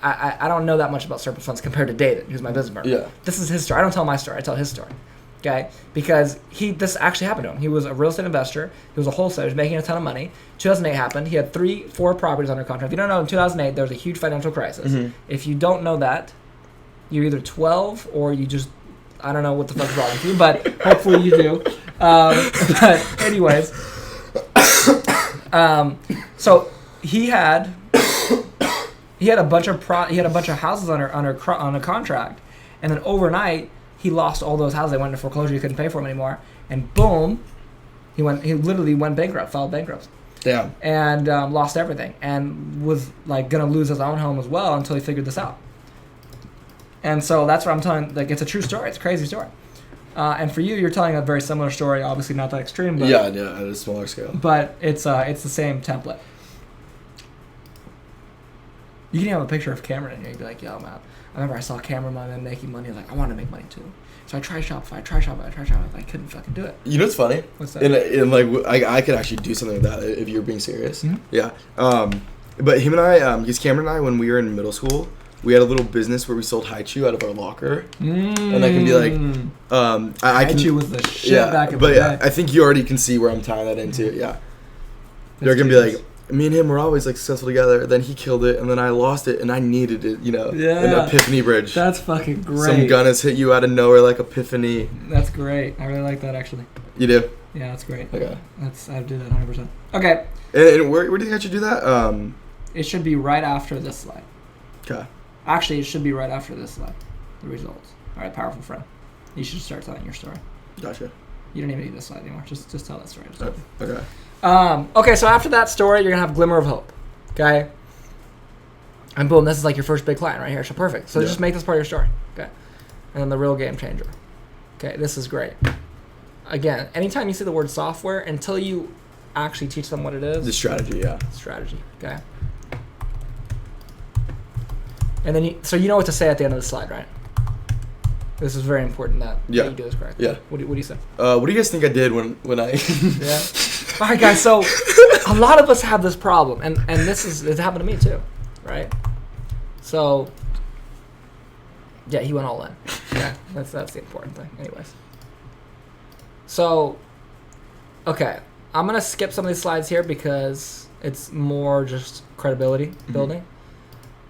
I don't know that much about surplus funds compared to David, who's my business partner. Yeah. This is his story. I don't tell my story. I tell his story. Okay. Because this actually happened to him. He was a real estate investor. He was a wholesaler. He was making a ton of money. 2008 happened. He had 4 properties under contract. If you don't know, in 2008 there was a huge financial crisis. Mm-hmm. If you don't know that, you're either 12 or you just, I don't know what the fuck's wrong with you, but hopefully you do. But anyways. So he had a bunch of houses on a contract, and then overnight he lost all those houses. They went into foreclosure. He couldn't pay for them anymore, and boom, he literally went bankrupt, filed bankruptcy. Yeah. And lost everything, and was like gonna lose his own home as well until he figured this out. And so that's what I'm telling. Like, it's a true story. It's a crazy story. And for you, you're telling a very similar story. Obviously, not that extreme. But, yeah, at a smaller scale. But it's the same template. You can have a picture of Cameron in here. You'd be like, yo, man, I remember I saw Cameron making money. I was like, I want to make money too. So I tried Shopify. I couldn't fucking do it. You know what's funny? What's that? And like, I could actually do something like that if you're being serious. Mm-hmm. Yeah. But him and I, because Cameron and I, when we were in middle school, we had a little business where we sold haichu out of our locker, and I can be like, haichu was the shit back in the day. But I think you already can see where I'm tying that into. Yeah, they're gonna be like, me and him were always like successful together. Then he killed it, and then I lost it, and I needed it. An epiphany bridge. That's fucking great. Some gun has hit you out of nowhere like epiphany. That's great. I really like that actually. You do? Yeah, that's great. Okay. I do that 100%. Okay. And where do you think I should do that? It should be right after this slide. Okay. Actually, it should be right after this slide. The results. All right, powerful friend. You should start telling your story. Gotcha. You don't even need this slide anymore. Just tell that story. Okay. Okay, so after that story, you're going to have glimmer of hope. Okay? And boom, this is like your first big client right here. So perfect. So just make this part of your story. Okay? And then the real game changer. Okay, this is great. Again, anytime you see the word software, until you actually teach them what it is. The strategy, yeah. Strategy, okay? And then so you know what to say at the end of the slide, right? This is very important that you do this correctly. Yeah. What do you say? What do you guys think I did when I? Yeah. All right, guys. So a lot of us have this problem, and it happened to me too, right? So yeah, he went all in. Yeah, that's the important thing. Anyways. So, okay, I'm gonna skip some of these slides here because it's more just credibility building.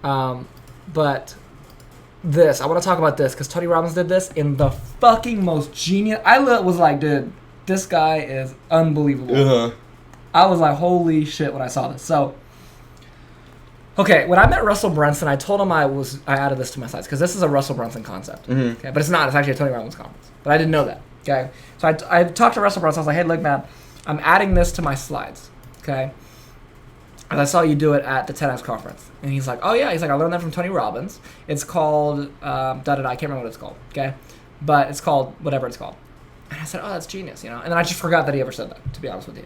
But I want to talk about this because Tony Robbins did this in the fucking most genius. I was like, dude, this guy is unbelievable. I was like, holy shit when I saw this. So, okay, when I met Russell Brunson, I told him I added this to my slides because this is a Russell Brunson concept. Okay, but it's not. It's actually a Tony Robbins conference. But I didn't know that. Okay, so I talked to Russell Brunson. I was like, hey, look, man, I'm adding this to my slides. Okay, and I saw you do it at the 10X conference. And he's like, oh yeah. He's like, I learned that from Tony Robbins. It's called I can't remember what it's called. Okay, but it's called whatever it's called. And I said, oh, that's genius, And then I just forgot that he ever said that, to be honest with you.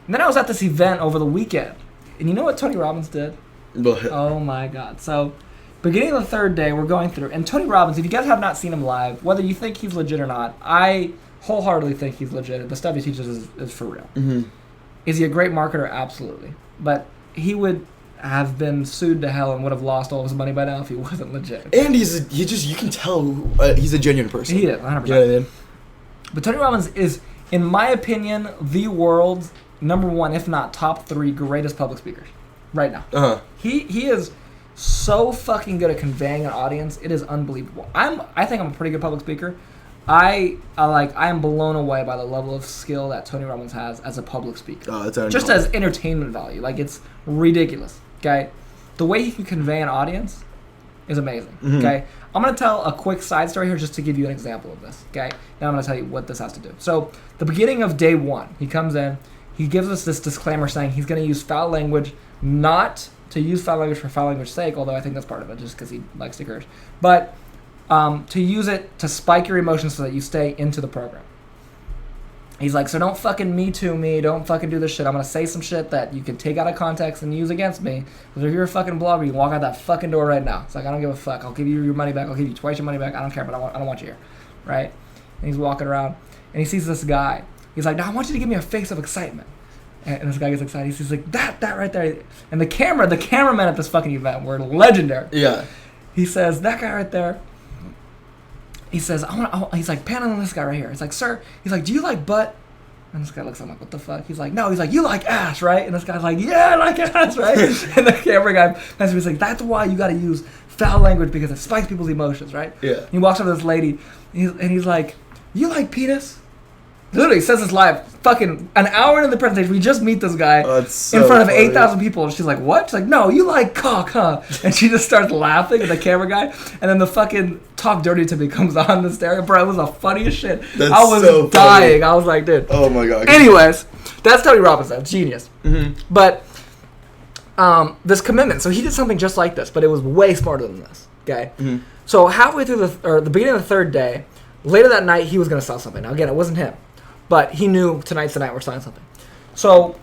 And then I was at this event over the weekend, and you know what Tony Robbins did? Oh my God! So, beginning of the third day, we're going through, and Tony Robbins, if you guys have not seen him live, whether you think he's legit or not, I wholeheartedly think he's legit. The stuff he teaches is for real. Is he a great marketer? Absolutely. But he would have been sued to hell and would have lost all his money by now if he wasn't legit. And you can tell he's a genuine person. He is, 100%. You know what I mean? But Tony Robbins is, in my opinion, the world's number one, if not top 3 greatest public speakers right now. He is so fucking good at conveying an audience. It is unbelievable. I think I'm a pretty good public speaker. I am blown away by the level of skill that Tony Robbins has as a public speaker. Oh, that's just as entertainment value. Like, it's ridiculous. Okay, the way he can convey an audience is amazing. Okay, I'm gonna tell a quick side story here just to give you an example of this. Okay, now I'm gonna tell you what this has to do. So, the beginning of day 1, he comes in. He gives us this disclaimer saying he's going to use foul language, not to use foul language for foul language's sake, although I think that's part of it, just because he likes to curse, but to use it to spike your emotions so that you stay into the program. He's like, so don't fucking Me Too me, don't fucking do this shit. I'm going to say some shit that you can take out of context and use against me, because if you're a fucking blogger, you can walk out that fucking door right now. It's like, I don't give a fuck. I'll give you your money back. I'll give you twice your money back. I don't care, but I don't want you here, right? And he's walking around, and he sees this guy. He's like, now I want you to give me a face of excitement. And this guy gets excited. He's like, that right there. And the cameramen at this fucking event were legendary. Yeah. He says, that guy right there. He says, he's like, panning on this guy right here. He's like, sir. He's like, do you like butt? And this guy looks at him like, what the fuck? He's like, no. He's like, you like ass, right? And this guy's like, yeah, I like ass, right? And the camera guy he's like, that's why you got to use foul language, because it spikes people's emotions, right? Yeah. He walks up to this lady, and he's like, you like penis? Literally says this live, fucking an hour into the presentation. We just meet this guy in front of 8,000 people, and she's like, "What?" She's like, "No, you like cock, huh?" And she just starts laughing at the camera guy, and then the fucking talk dirty to me comes on the stereo. Bro, it was the funniest shit. I was so dying. I was like, dude. Oh my God. Anyways, that's Tony Robbins, genius. But this commitment. So he did something just like this, but it was way smarter than this. Okay. So halfway through the beginning of the third day, later that night, he was gonna sell something. Now again, it wasn't him. But he knew tonight's the night we're selling something. So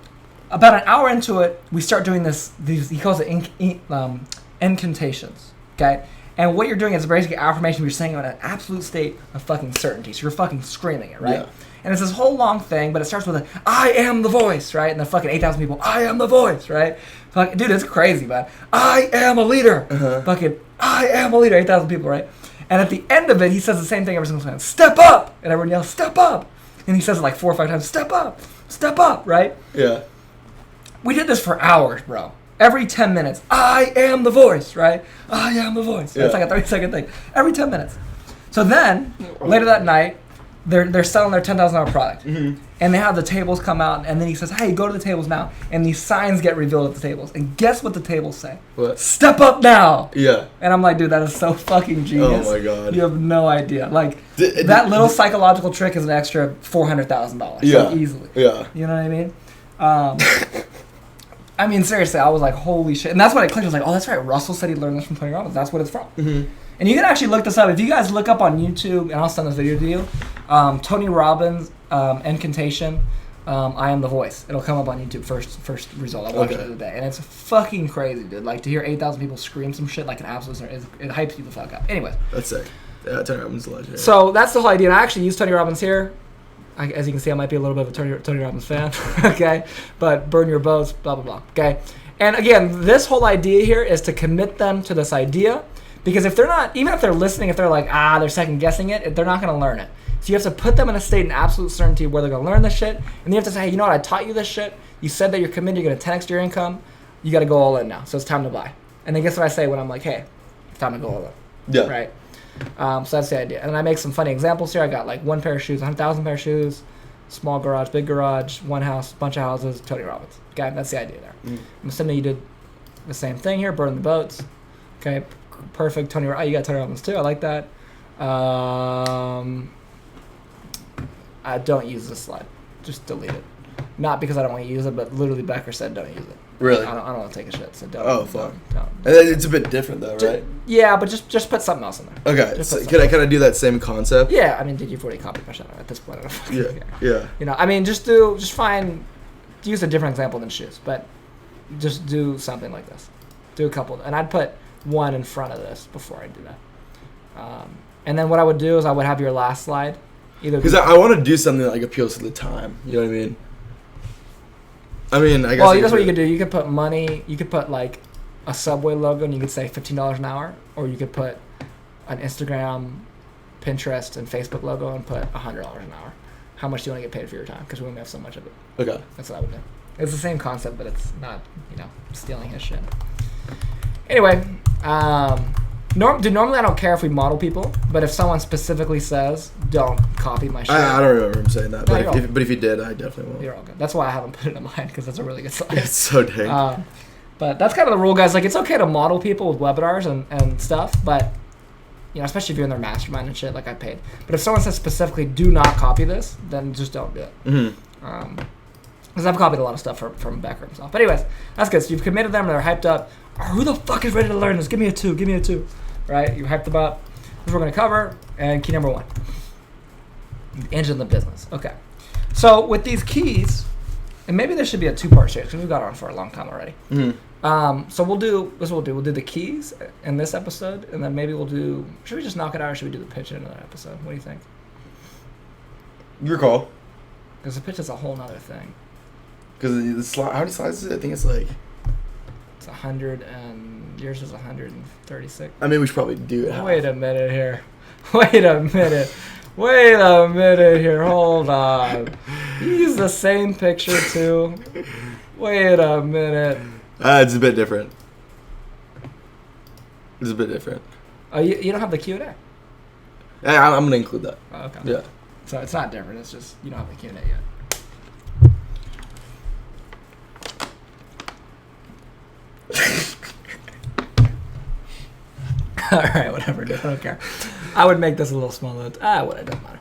about an hour into it, we start doing these he calls it incantations, okay? And what you're doing is basically affirmation. You're saying it in an absolute state of fucking certainty. So you're fucking screaming it, right? Yeah. And it's this whole long thing, but it starts with I am the voice, right? And the fucking 8,000 people, I am the voice, right? Fuck, dude, it's crazy, man. I am a leader. Fucking, I am a leader, 8,000 people, right? And at the end of it, he says the same thing every single time. Step up! And everyone yells, step up! And he says it like 4 or 5 times, step up, right? Yeah. We did this for hours, bro. Every 10 minutes, I am the voice, right? I am the voice. Yeah. It's like a 30-second thing. Every 10 minutes. So then, later that night, they're selling their $10,000 product. And they have the tables come out, and then he says, hey, go to the tables now. And these signs get revealed at the tables. And guess what the tables say? What? Step up now! Yeah. And I'm like, dude, that is so fucking genius. Oh my God. You have no idea. Like, that little psychological trick is an extra $400,000. Yeah. Like, easily. Yeah. You know what I mean? I mean, seriously, I was like, holy shit. And that's what it clicked. I was like, oh, that's right. Russell said he learned this from Tony Robbins. That's what it's from. And you can actually look this up. If you guys look up on YouTube, and I'll send this video to you, Tony Robbins, incantation, I am the voice. It'll come up on YouTube first result. I watched it the other day. And it's fucking crazy, dude. Like, to hear 8,000 people scream some shit like an absolute, it hypes you the fuck up. Anyways. That's sick. Yeah, Tony Robbins is a legend. So that's the whole idea. And I actually use Tony Robbins here. As you can see, I might be a little bit of a Tony Robbins fan. Okay, but burn your boats, blah blah blah. Okay, and again, this whole idea here is to commit them to this idea, because if they're not, even if they're listening, if they're like they're second guessing it, they're not going to learn it. So you have to put them in a state of absolute certainty where they're going to learn this shit, and you have to say, hey, you know what? I taught you this shit. You said that you're committed. You're going to 10x your income. You got to go all in now. So it's time to buy. And then guess what I say when I'm like, hey, it's time to go all in. Yeah. Right. So that's the idea. And then I make some funny examples here. I got like 1 pair of shoes, 100,000 pair of shoes, small garage, big garage, one house, bunch of houses, Tony Robbins. Okay, that's the idea there. I'm assuming you did the same thing here, burn the boats. Okay, perfect. Tony, you got Tony Robbins too. I like that. I don't use this slide. Just delete it. Not because I don't want to use it, but literally Becker said don't use it. Really? I don't want to take a shit, so don't. Oh, fuck. Don't. And then it's a bit different, though, right? Yeah, but just put something else in there. Okay. So can I do that same concept? Yeah, I mean, dude, you've already copied my shit at this point. I don't fucking care. Yeah. You know, I mean, just use a different example than shoes, but just do something like this. Do a couple, and I'd put one in front of this before I do that. And then what I would do is I would have your last slide. Because I want to do something that like appeals to the time. You know what I mean? I guess. Well, that's what you could do. You could put money. You could put like a Subway logo, and you could say $15 an hour, or you could put an Instagram, Pinterest, and Facebook logo, and put $100 an hour. How much do you want to get paid for your time? Because we only have so much of it. Okay. That's what I would do. It's the same concept, but it's not, stealing his shit. Anyway, normally I don't care if we model people, but if someone specifically says, don't copy my shit. I don't remember him saying that, No, but if he did, I definitely will. You're all good. That's why I haven't put it in mine, because that's a really good slide. It's so dang. But that's kind of the rule, guys. Like, it's okay to model people with webinars and stuff, but, especially if you're in their mastermind and shit, like I paid. But if someone says specifically, do not copy this, then just don't do it. Mm-hmm. Because I've copied a lot of stuff from Becker himself. But anyways, that's good. So you've committed them, and they're hyped up. Who the fuck is ready to learn this? Give me a 2. Give me a 2. Right? You hyped them up. This is what we're going to cover. And key number 1. The engine of the business. Okay. So with these keys, and maybe there should be a 2-part series, because we've got on for a long time already. Mm-hmm. So we'll do, this is what we'll do. We'll do the keys in this episode, and then maybe we'll do, should we just knock it out, or should we do the pitch in another episode? What do you think? Your call. Because the pitch is a whole nother thing. Because the slide, how many slides is it? I think it's like... It's 100 and yours is 136. I mean, we should probably do it. Wait a minute here. Wait a minute here. Hold on. You use the same picture too. Wait a minute. It's a bit different. It's a bit different. Oh, you don't have the Q&A? I'm going to include that. Oh, okay. Yeah. So it's not different. It's just you don't have the Q&A yet. Alright, whatever, dude. I don't care. I would make this a little smaller. It doesn't matter.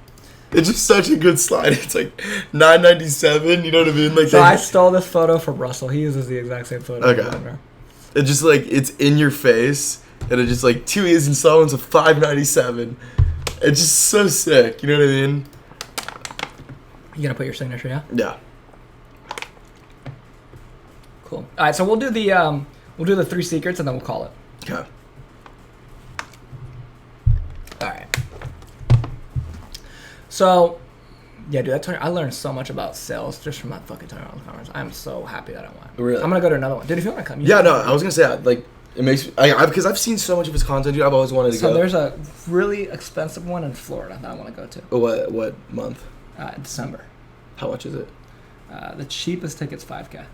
It's just such a good slide. It's like $9.97, you know what I mean? Like so I stole this photo from Russell. He uses the exact same photo. Okay. It's just like, it's in your face, and it's just like 2 easy installments of $5.97. It's just so sick, you know what I mean? You gonna put your signature, yeah? Yeah. Cool. Alright, so we'll do the 3 secrets, and then we'll call it. Okay. Alright. So, yeah, dude, I learned so much about sales just from that fucking Tony Robbins conference. I'm so happy that I went. Really? I'm gonna go to another one. Dude, if you want to come. Yeah, no, I was going to say, like, it makes me... Because I've seen so much of his content, dude. I've always wanted to go. So there's a really expensive one in Florida that I want to go to. What month? December. How much is it? The cheapest ticket's $5,000.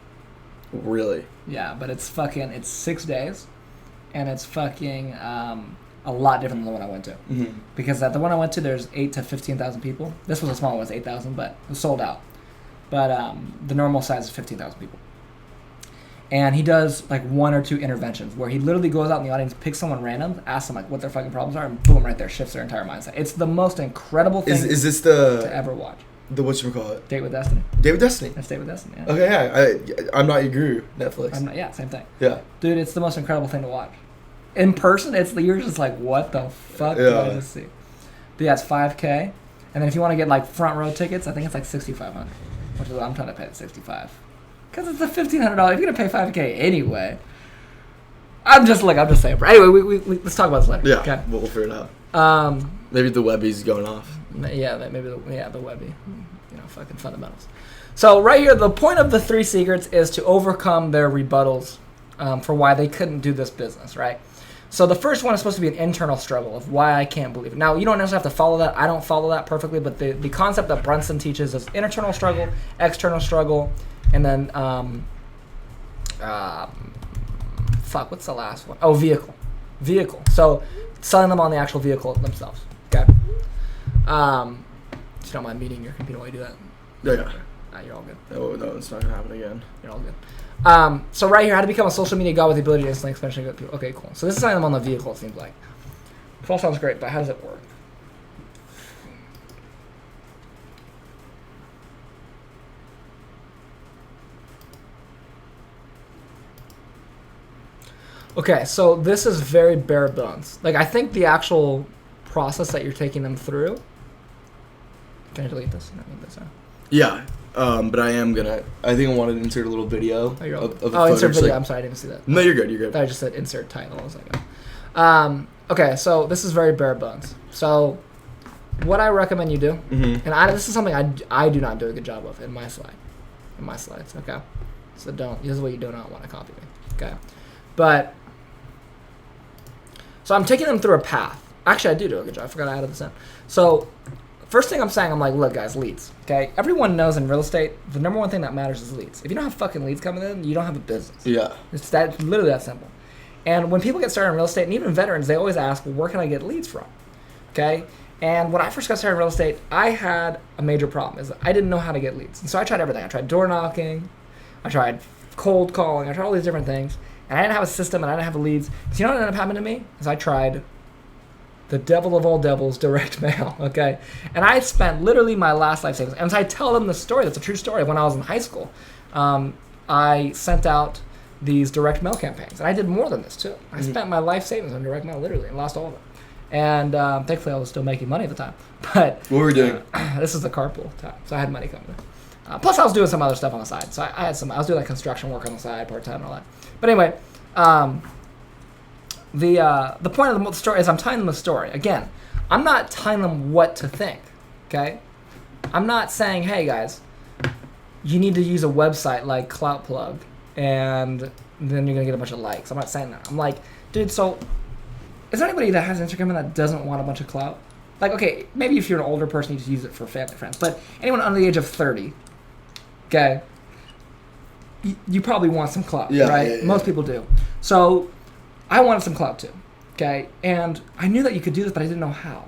Really? Yeah, but it's 6 days, and it's fucking a lot different than the one I went to. Mm-hmm. Because at the one I went to, there's 8,000 to 15,000 people. This was a small one, it was 8,000, but it was sold out. But the normal size is 15,000 people. And he does like 1 or 2 interventions where he literally goes out in the audience, picks someone random, asks them like what their fucking problems are, and boom, right there, shifts their entire mindset. It's the most incredible thing is this to ever watch. The whatchamacallit? Date with Destiny. Date with Destiny. That's Date with Destiny. Yeah. Okay, yeah. I'm Not Your Guru, Netflix. Yeah, same thing. Yeah. Dude, it's the most incredible thing to watch. In person, you're just like, what the fuck did I just see? But yeah, it's $5,000. And then if you want to get like front row tickets, I think it's like $6,500, which is what I'm trying to pay at $65,000. Because it's a $1,500. If you're going to pay $5,000 anyway. I'm just saying. But anyway, we let's talk about this later. Yeah, Okay. we'll figure it out. Maybe the Webby's going off. Yeah, maybe the Webby. Fucking fundamentals. So right here, the point of the 3 secrets is to overcome their rebuttals for why they couldn't do this business, right? So the first one is supposed to be an internal struggle of why I can't believe it. Now, you don't necessarily have to follow that. I don't follow that perfectly, but the concept that Brunson teaches is internal struggle, external struggle, and then, what's the last one? Oh, vehicle. So selling them on the actual vehicle themselves, okay? If you don't mind meeting your computer while you do that. Yeah. You're all good. No, it's not going to happen again. You're all good. So right here, how to become a social media god with the ability to instantly exponentially get people. Okay, cool. So this is something on the vehicle, it seems like. It all sounds great, but how does it work? Okay, so this is very bare bones. Like, I think the actual process that you're taking them through. Can I delete this? No, delete this out. Yeah. But I think I wanted to insert a little video of the insert video. like, I'm sorry, I didn't see that. No, you're good. I just said insert title. I was like, oh. Okay, so this is very bare bones. So what I recommend you do, and this is something I do not do a good job of in my slides, okay? So this is what you do not want to copy me, okay? But, so I'm taking them through a path. Actually, I do a good job. I forgot I added this in. So first thing I'm saying, I'm like, look, guys, leads. Okay, everyone knows in real estate, the number one thing that matters is leads. If you don't have fucking leads coming in, you don't have a business. Yeah, it's literally that simple. And when people get started in real estate, and even veterans, they always ask, well, where can I get leads from? Okay, and when I first got started in real estate, I had a major problem. Is I didn't know how to get leads, and so I tried everything. I tried door knocking, I tried cold calling, I tried all these different things, and I didn't have a system, and I didn't have leads. So you know what ended up happening to me? Is I tried the devil of all devils, direct mail, okay? And I spent literally my last life savings. And as I tell them the story, that's a true story. When I was in high school, I sent out these direct mail campaigns. And I did more than this, too. I spent my life savings on direct mail, literally, and lost all of it. And thankfully, I was still making money at the time. But what were we doing? This is the carpool time, so I had money coming in. Plus, I was doing some other stuff on the side. So I was doing like construction work on the side, part-time and all that. But anyway, the point of the story is I'm telling them a story. Again, I'm not telling them what to think, okay? I'm not saying, hey, guys, you need to use a website like CloutPlug, and then you're going to get a bunch of likes. I'm not saying that. I'm like, dude, so is there anybody that has Instagram and that doesn't want a bunch of clout? Like, okay, maybe if you're an older person, you just use it for family friends. But anyone under the age of 30, okay, you probably want some clout, right? Yeah. Most people do. So I wanted some clout too, okay? And I knew that you could do this, but I didn't know how.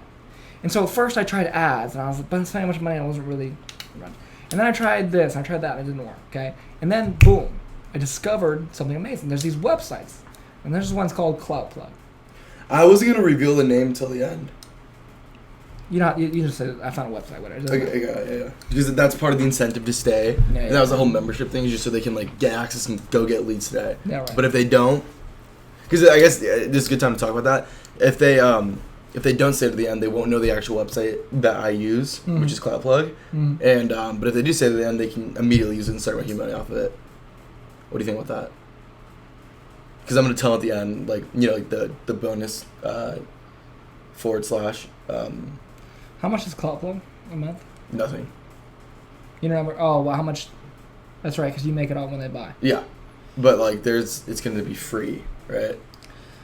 And so at first I tried ads, and I was spending so much money, I wasn't really running. And then I tried this, and I tried that, and it didn't work, okay? And then, boom, I discovered something amazing. There's these websites, and there's one's called CloutPlug. I wasn't going to reveal the name until the end. You just said, I found a website, whatever. Okay, yeah. Because that's part of the incentive to stay. Yeah, and that was the whole membership thing, just so they can, like, get access and go get leads today. Yeah, right. But if they don't, because I guess this is a good time to talk about that. If they don't stay to the end, they won't know the actual website that I use, which is CloutPlug. And but if they do stay to the end, they can immediately use it and start making money off of it. What do you think about that? Because I'm gonna tell at the end, like, you know, like the bonus / How much is CloutPlug a month? Nothing. You remember? Oh, well, how much? That's right, because you make it all when they buy. Yeah, but like it's gonna be free, right?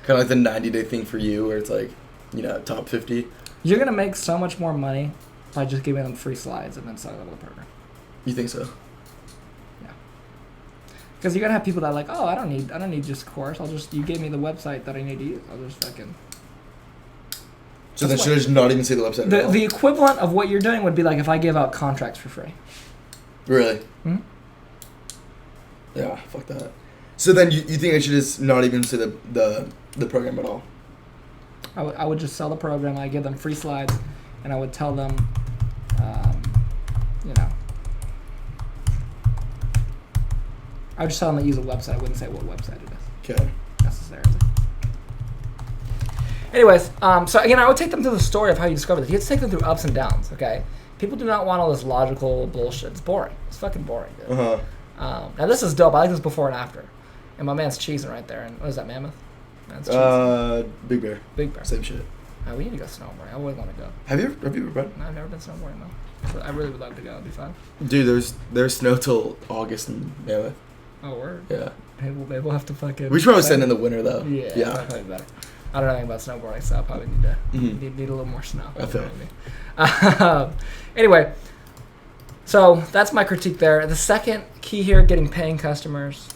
Kind of like the 90-day thing for you, where it's like, you know, top 50. You're gonna make so much more money by just giving them free slides and then selling them the program. You think so? Yeah. Because you're gonna have people that are like, oh, I don't need just course. You gave me the website that I need to use. I'll just fucking. So then should I just not even say the website at all? The equivalent of what you're doing would be like if I gave out contracts for free. Really? Yeah, fuck that. So then you think I should just not even say the program at all? I would just sell the program. I give them free slides, and I would tell them, you know, I would just tell them to use a website. I wouldn't say what website it is. Okay. Necessarily. Anyways, so again, I would take them through the story of how you discover this. You have to take them through ups and downs, okay? People do not want all this logical bullshit. It's boring. It's fucking boring, dude. Uh-huh. Now this is dope. I like this before and after. And my man's cheesing right there. And what is that, Mammoth? That's cheesy. Big Bear. Big Bear. Same shit. We need to go snowboarding. I would want to go. Have you ever been? No, I've never been snowboarding though. But I really would love to go. It'd be fun. Dude, there's snow till August in Mammoth. Oh, word. Yeah. Maybe we'll have to fucking. We should probably send in the winter though. Yeah. Yeah. That's probably better. I don't know anything about snowboarding, so I probably need to need a little more snow. I feel Anyway, so that's my critique there. The second key here, getting paying customers,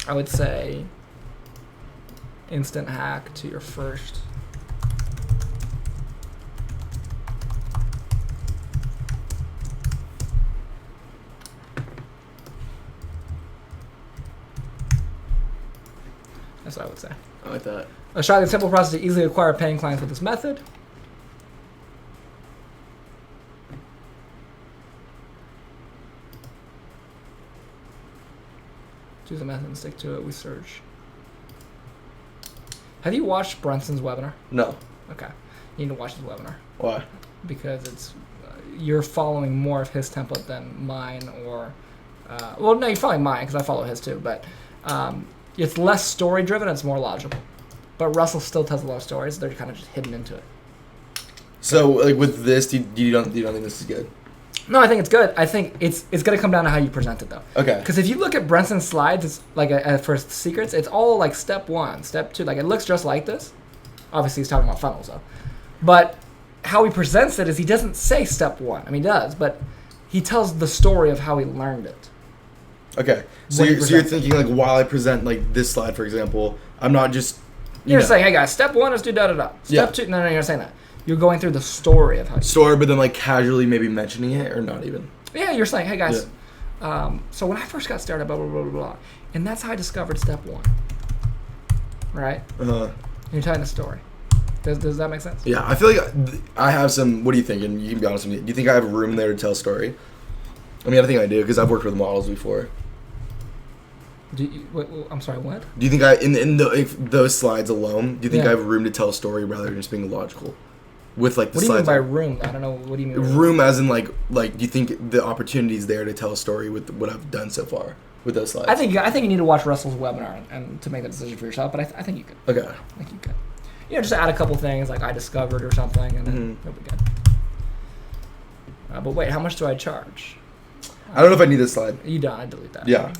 I would say instant hack to your first. That's what I would say. I like that. A shocking simple process to easily acquire paying clients with this method. Choose a method and stick to it. We search. Have you watched Brunson's webinar? No. Okay. You need to watch his webinar. Why? Because it's you're following more of his template than mine or... well, no, you're following mine because I follow his too, but it's less story-driven. It's more logical. But Russell still tells a lot of stories. They're kind of just hidden into it. So, like with this, you don't think this is good? No, I think it's good. I think it's going to come down to how you present it, though. Okay. Because if you look at Brenson's slides, it's like for secrets, it's all like step 1, step 2. Like it looks just like this. Obviously, he's talking about funnels, though. But how he presents it is he doesn't say step 1. I mean, he does, but he tells the story of how he learned it. Okay. So you're thinking like while I present like this slide, for example, I'm not just You're saying, hey guys, step 1 is do da da da. Step 2, no, you're not saying that. You're going through the story of how you story, but then like casually maybe mentioning it or not even. Yeah, you're saying, hey guys, so when I first got started, blah blah blah blah blah, and that's how I discovered step 1. Right? And you're telling the story. Does that make sense? Yeah, I feel like I have some. What do you think? And you can be honest with me. Do you think I have room there to tell a story? I mean, I think I do because I've worked with models before. I'm sorry, what? Do you think those slides alone, do you think I have room to tell a story rather than just being logical? With like the what do you mean slides by room? I don't know. What do you mean? Room as in like do you think the opportunity is there to tell a story with what I've done so far with those slides? I think you need to watch Russell's webinar and to make that decision for yourself. But I think you could. Okay. I think you could. Just add a couple things like I discovered or something, and then it'll be good. But wait, how much do I charge? I don't know if I need this slide. You don't. I delete that. Yeah.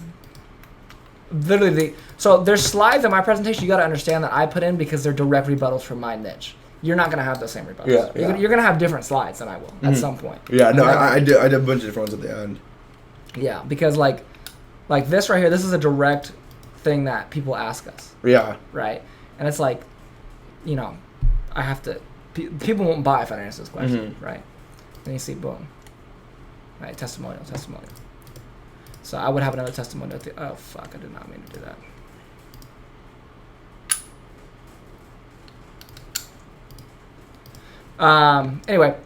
Literally, so there's slides in my presentation you got to understand that I put in because they're direct rebuttals from my niche. You're not gonna have those same rebuttals. Yeah. You're gonna have different slides than I will at some point. Yeah, no, I did a bunch of different ones at the end. Yeah, because like this right here, this is a direct thing that people ask us. Yeah. Right, and it's like, I have to. People won't buy if I don't answer this question, right? Then you see, boom. Right, testimonial. So I would have another testimonial. Oh fuck! I did not mean to do that. Anyway,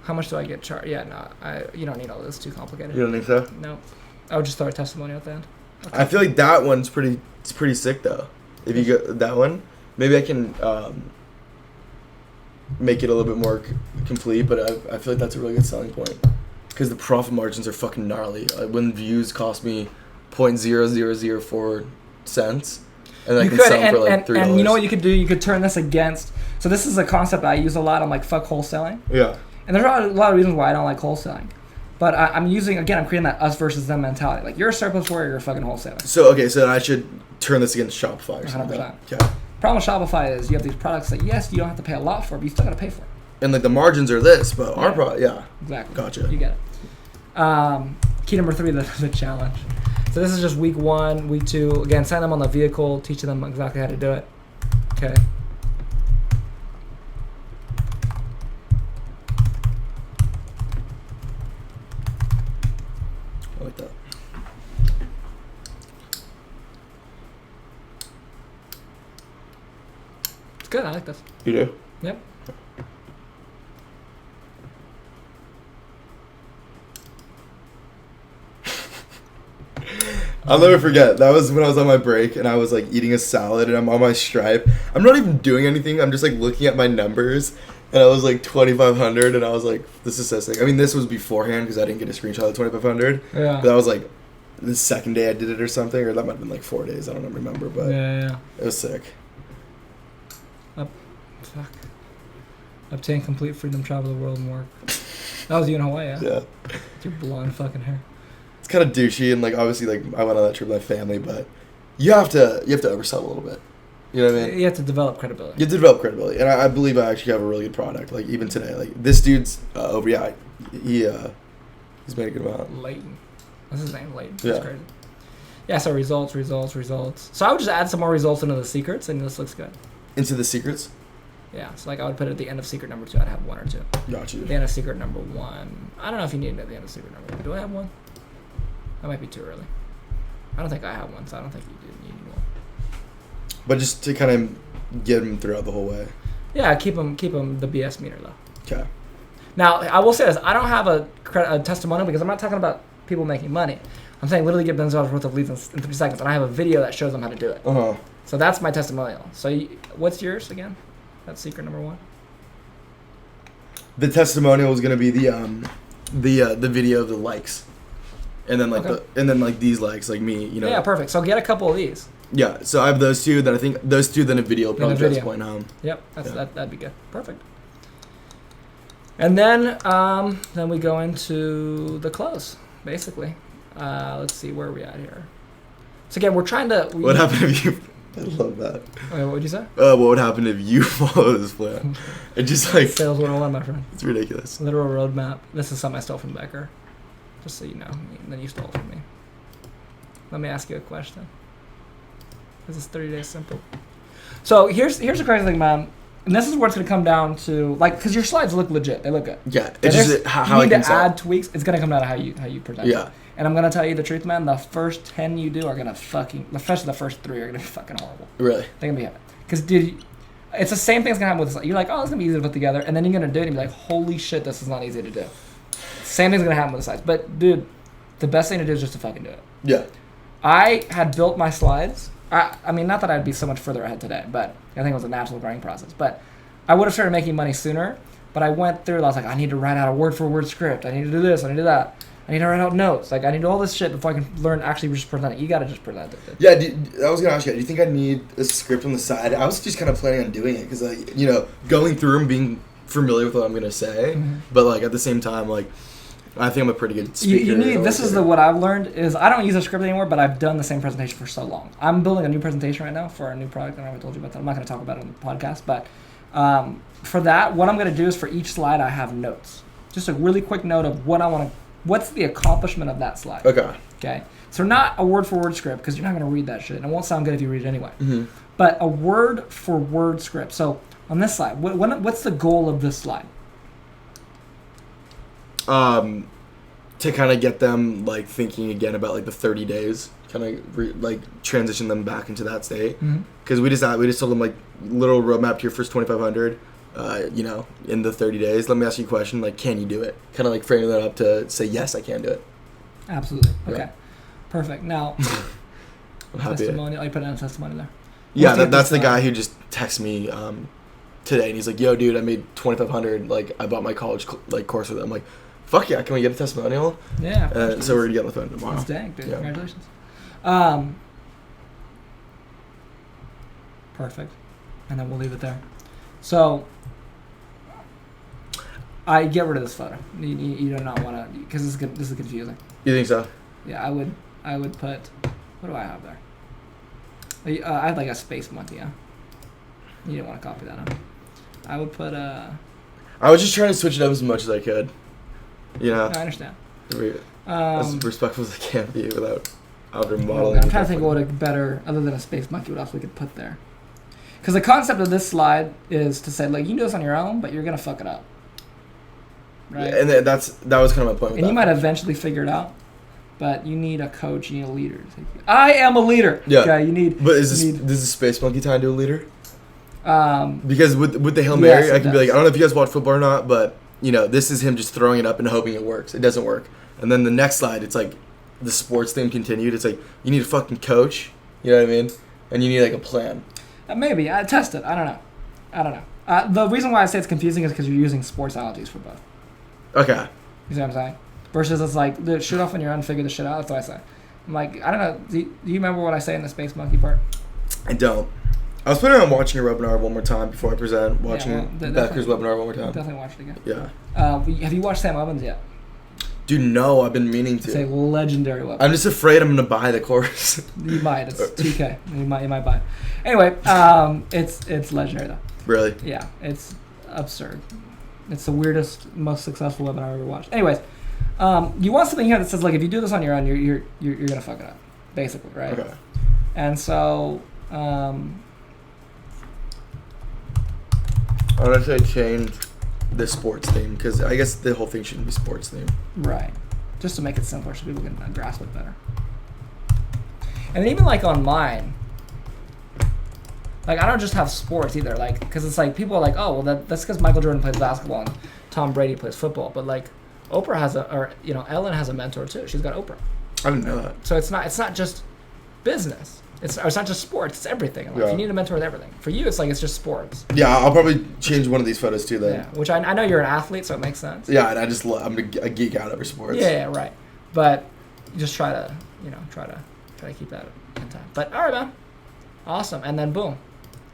how much do I get charged? Yeah, no, you don't need all this. Too complicated. You don't think so? No, I would just throw a testimonial at the end. Okay. I feel like that one's pretty sick though. If you get that one, maybe I can make it a little bit more complete. But I feel like that's a really good selling point because the profit margins are fucking gnarly. When views cost me 0.0004 cents, and I can sell them for like $3. And you know what you could do? You could turn this against. So this is a concept I use a lot. I'm like, fuck wholesaling. Yeah. And there's a lot of reasons why I don't like wholesaling. But I'm creating that us versus them mentality. Like, you're a surplus warrior, you're a fucking wholesaler. So, okay, so I should turn this against Shopify or something. 100%. Okay. Problem with Shopify is you have these products that, yes, you don't have to pay a lot for, but you still got to pay for it. And, like, the margins are this, but our product, Exactly. Gotcha. You get it. Key number 3, the challenge. So this is just week 1, week 2. Again, send them on the vehicle, teaching them exactly how to do it. Okay. I like that. It's good. I like this. You do? Yep. I'll never forget. That was when I was on my break and I was like eating a salad and I'm on my Stripe. I'm not even doing anything. I'm just like looking at my numbers and I was like 2,500 and I was like, this is so sick. I mean, this was beforehand because I didn't get a screenshot of 2,500. Yeah. But I was like, the second day I did it or something, or that might have been like 4 days. I don't remember, but Yeah. it was sick. Fuck. Obtain complete freedom, travel the world, and work. That was you in Hawaii, yeah? Yeah. With your blonde fucking hair. It's kind of douchey, and like obviously like I went on that trip with my family, but you have to oversell a little bit. You know what I mean? You have to develop credibility. You have to develop credibility, and I believe I actually have a really good product. Like even today, like this dude's he's made a good amount. Leighton. What's his name? Leighton. Yeah. That's crazy. Yeah, so results. So I would just add some more results into the secrets, and this looks good. Into the secrets? Yeah, so like I would put it at the end of secret number 2, I'd have 1 or 2. Got you. At the end of secret number 1. I don't know if you need it at the end of secret number 1. Do I have 1? That might be too early. I don't think I have 1, so I don't think you need 1. But just to kind of get him throughout the whole way. Yeah, keep them the BS meter though. Okay. Now, I will say this. I don't have a testimonial because I'm not talking about people making money. I'm saying literally get $1,000 worth of leads in 30 seconds, and I have a video that shows them how to do it. Uh-huh. So that's my testimonial. So what's yours again? That's secret number 1. The testimonial was gonna be the video of the likes, and then like these likes, like me, you know. Yeah, perfect. So get a couple of these. Yeah. So I have those two. Then I think those two. Then a video will probably Then a just video. point home. Yep, that'd be good. Perfect. And then we go into the close, basically. Let's see, where are we at here? So again, we're trying to... What happened if you... I love that. Okay, what would you say? What would happen if you follow this plan? It just like... Sales 101, my friend. It's ridiculous. Literal roadmap. This is something I stole from Becker. Just so you know. And then you stole it from me. Let me ask you a question. This is 30 days simple. So here's the crazy thing, man. And this is where it's going to come down to, like, because your slides look legit. They look good. Yeah. It's just how you I need can to sell. add tweaks. It's going to come down to how you present Yeah. it. And I'm going to tell you the truth, man. The first 10 you do are going to fucking... Especially the first 3 are going to be fucking horrible. Really? They're going to be heavy. Because, dude, it's the same thing that's going to happen with this. You're like, oh, it's going to be easy to put together. And then you're going to do it and be like, holy shit, this is not easy to do. Same thing's going to happen with the slides. But, dude, the best thing to do is just to fucking do it. Yeah. I had built my slides. I mean, not that I'd be so much further ahead today, but I think it was a natural growing process. But I would have started making money sooner. But I went through, I was like, I need to write out a word-for-word script. I need to do this. I need to do that. I need to write out notes. Like, I need to do all this shit before I can learn actually just present it. You got to just present it. Yeah, I was going to ask you, do you think I need a script on the side? I was just kind of planning on doing it because, like, you know, going through and being familiar with what I'm going to say. Mm-hmm. But, like, at the same time, like, I think I'm a pretty good speaker. You need, this is what I've learned is I don't use a script anymore, but I've done the same presentation for so long. I'm building a new presentation right now for a new product. I haven't told you about that. I'm not going to talk about it on the podcast. But for that, what I'm going to do is for each slide, I have notes. Just a really quick note of what I want to... What's the accomplishment of that slide? Okay. So not a word-for-word script because you're not going to read that shit. And it won't sound good if you read it anyway. Mm-hmm. But a word-for-word script. So on this slide, what's the goal of this slide? To kind of get them like thinking again about like the 30 days, kind of like transition them back into that state. Because we just told them like little roadmap to your first 2,500. You know, in the 30 days. Let me ask you a question, like, can you do it? Kind of like framing that up to say, yes, I can do it. Absolutely. Okay. Yeah. Perfect. Now, I'm happy. Testimonial. I put in a testimonial there. Yeah, that's the guy who just texted me today, and he's like, yo, dude, I made 2,500. Like, I bought my college course with it. I'm like, fuck yeah, can we get a testimonial? Yeah. So we're going to get on the phone tomorrow. That's dang, dude. Yeah. Congratulations. Perfect. And then we'll leave it there. So, I get rid of this photo. You do not want to, because this is confusing. You think so? Yeah, I would put, what do I have there? I had like a space monkey, huh? You didn't want to copy that, huh? I would put I was just trying to switch it up as much as I could. You know? I understand. As respectful as I can be without outer modeling. Well, I'm trying to think what a better, other than a space monkey, what else we could put there. Because the concept of this slide is to say, like, you can do this on your own, but you're going to fuck it up. Right? Yeah, and that was kind of my point with and that. you might eventually figure it out, but you need a coach, you need a leader. I am a leader. Yeah. Okay, you need... But does this space monkey tie into a leader? Because with the Hail yes, Mary, I can be like, I don't know if you guys watch football or not, but, you know, this is him just throwing it up and hoping it works. It doesn't work. And then the next slide, it's like the sports thing continued. It's like, you need a fucking coach, you know what I mean? And you need, like, a plan. Maybe. I test it. I don't know. The reason why I say it's confusing is because you're using sports analogies for both. Okay. You see what I'm saying? Versus it's like, dude, shoot off on your own, figure the shit out. That's what I say. I'm like, I don't know. Do you remember what I say in the Space Monkey part? I don't. I was planning on watching your webinar one more time before I present. Watching well, Becker's webinar one more time. Definitely watch it again. Yeah. Have you watched Sam Evans yet? Dude, no, I've been meaning to. It's a legendary webinar. I'm just afraid I'm gonna buy the course. You might. It's $2K. You might buy it. Anyway, it's legendary though. Really? Yeah, it's absurd. It's the weirdest, most successful webinar I've ever watched. Anyways, you want something here that says like if you do this on your own, you're gonna fuck it up, basically, right? Okay. And so. I would say change the sports theme because I guess the whole thing shouldn't be sports theme. Right. Just to make it simpler so people can grasp it better. And then even like on mine, like I don't just have sports either. Like because it's like people are like, oh well that's because Michael Jordan plays basketball and Tom Brady plays football. But like Oprah has Ellen has a mentor too. She's got Oprah. I didn't know that. So it's not just business. It's not just sports. It's everything. Like, yeah. You need a mentor with everything. For you, it's like it's just sports. Yeah, I'll probably change one of these photos too. Then. Yeah, which I know you're an athlete, so it makes sense. Yeah, and I'm a geek out over sports. Yeah, right. But you just try to keep that in time. But all right, man, awesome. And then boom,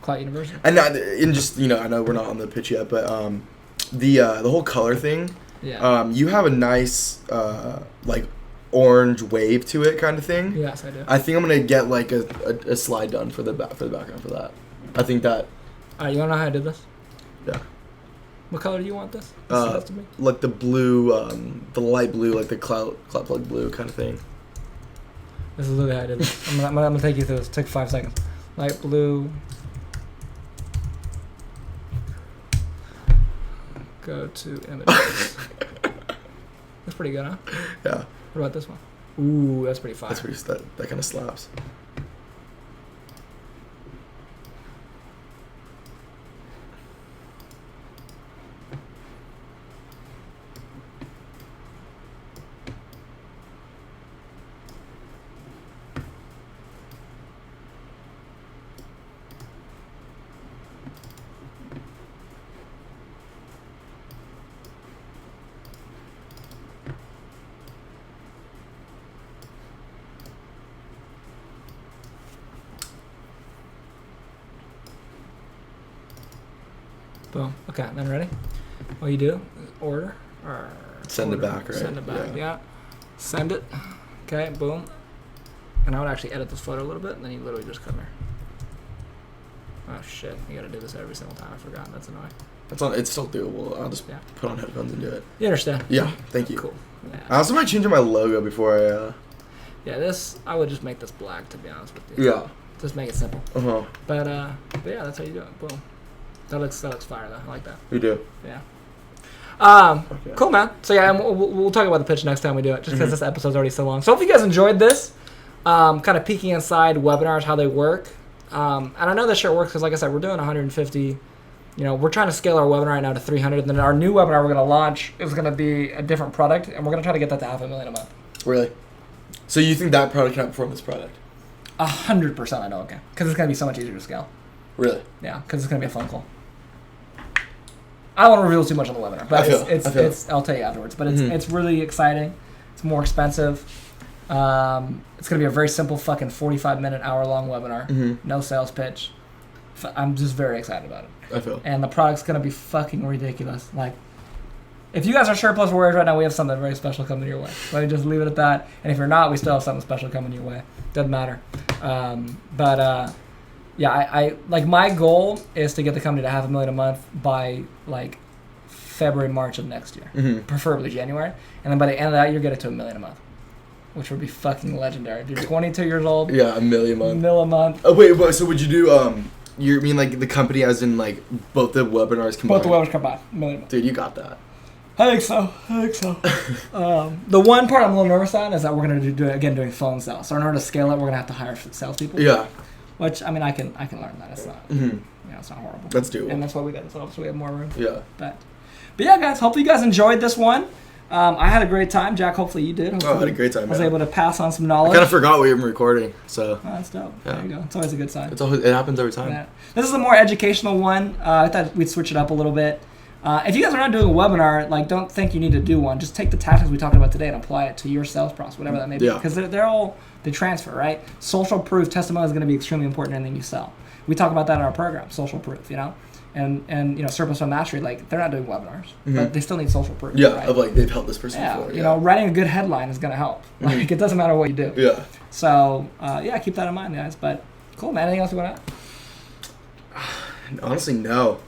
Clout University. And just I know we're not on the pitch yet, but the whole color thing. Yeah. You have a nice like orange wave to it kind of thing. Yes, I do. I think I'm gonna get like a slide done for the background for that. I think that. You wanna know how I did this? Yeah. What color do you want this? Like the blue, the light blue, like the cloud plug blue kind of thing. This is literally how I did this. I'm gonna take you through this. Take 5 seconds. Light blue. Go to images. That's pretty good, huh? Yeah. What about this one? Ooh, that's pretty fire. That's pretty. That kind of slaps. Boom. Okay, then ready? What you do is order. Or Send order. it back, right? Send it back, yeah. Send it. Okay, boom. And I would actually edit this photo a little bit, and then you literally just come here. Oh shit, you gotta do this every single time. I forgot. That's annoying. It's still doable. I'll just put on headphones and do it. You understand? Yeah, thank you. Cool. Yeah. I also might change my logo before I. Yeah, I would just make this black, to be honest with you. Yeah. Just make it simple. Uh-huh. But yeah, that's how you do it. Boom. That looks fire though. I like that. We do. Yeah. Okay. Cool, man. So yeah, and we'll talk about the pitch next time we do it, just because this episode's already so long. So hopefully you guys enjoyed this. Kind of peeking inside webinars, how they work. And I know this shit works because, like I said, we're doing 150. We're trying to scale our webinar right now to 300. And then our new webinar we're going to launch is going to be a different product, and we're going to try to get that to $500,000 a month. Really? So you think that product can outperform this product? 100% I know it can, because it's going to be so much easier to scale. Really? Yeah, because it's going to be a phone call. I don't want to reveal too much on the webinar, but it's I'll tell you afterwards. But it's really exciting. It's more expensive. It's going to be a very simple fucking 45-minute, hour-long webinar. No sales pitch. I'm just very excited about it. I feel. And the product's going to be fucking ridiculous. Like, if you guys are surplus warriors right now, we have something very special coming your way. Let me just leave it at that. And if you're not, we still have something special coming your way. Doesn't matter. Yeah, I like my goal is to get the company to $500,000 a month by like February, March of next year, preferably January, and then by the end of that year, get it to $1 million a month, which would be fucking legendary. Dude, 22 years old. Yeah, $1 million a month. $1 million a month. Oh wait, so would you do you mean like the company as in like both the webinars combined? Both the webinars combined, $1 million a month. Dude, you got that. I think so. The one part I'm a little nervous on is that we're gonna doing phone sales. So in order to scale it, we're gonna have to hire salespeople. Yeah. Which I mean, I can learn that. It's not, it's not horrible. That's doable. And that's why we got this off, so we have more room. Yeah. But yeah, guys, hopefully you guys enjoyed this one. I had a great time, Jack. Hopefully you did. Hopefully I had a great time. I was able to pass on some knowledge. I kind of forgot we were recording, so. Oh, that's dope. Yeah. There you go. It's always a good sign. It happens every time. Yeah. This is a more educational one. I thought we'd switch it up a little bit. If you guys are not doing a webinar, like, don't think you need to do one. Just take the tactics we talked about today and apply it to your sales process, whatever that may be. Because they transfer, right? Social proof testimony is going to be extremely important in anything you sell. We talk about that in our program, social proof, and surplus fund mastery, like, they're not doing webinars, but they still need social proof. Yeah, right? of like they've helped this person before. Writing a good headline is going to help. Like, it doesn't matter what you do. Yeah. So, keep that in mind, guys. But cool, man. Anything else you want to add? Honestly, no.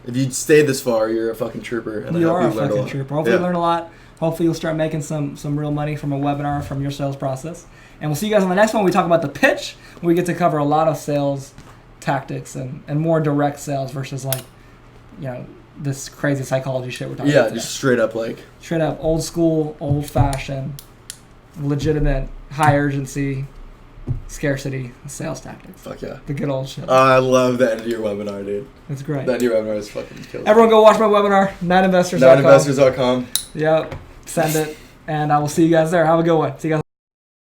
If you stayed this far, you're a fucking trooper. And you are a fucking trooper. Hopefully you learn a lot. Hopefully you'll start making some real money from a webinar, from your sales process. And we'll see you guys on the next one. We talk about the pitch. We get to cover a lot of sales tactics and more direct sales versus, like, this crazy psychology shit we're talking about today. Just straight up old school, old fashioned, legitimate, high urgency, scarcity sales tactics. Fuck yeah. The good old shit. I love the end of your webinar, dude. It's great. The end of your webinar is fucking killer. Everyone go watch my webinar, nightinvestors.com. Nightinvestors.com. Yep. Send it. And I will see you guys there. Have a good one. See you guys.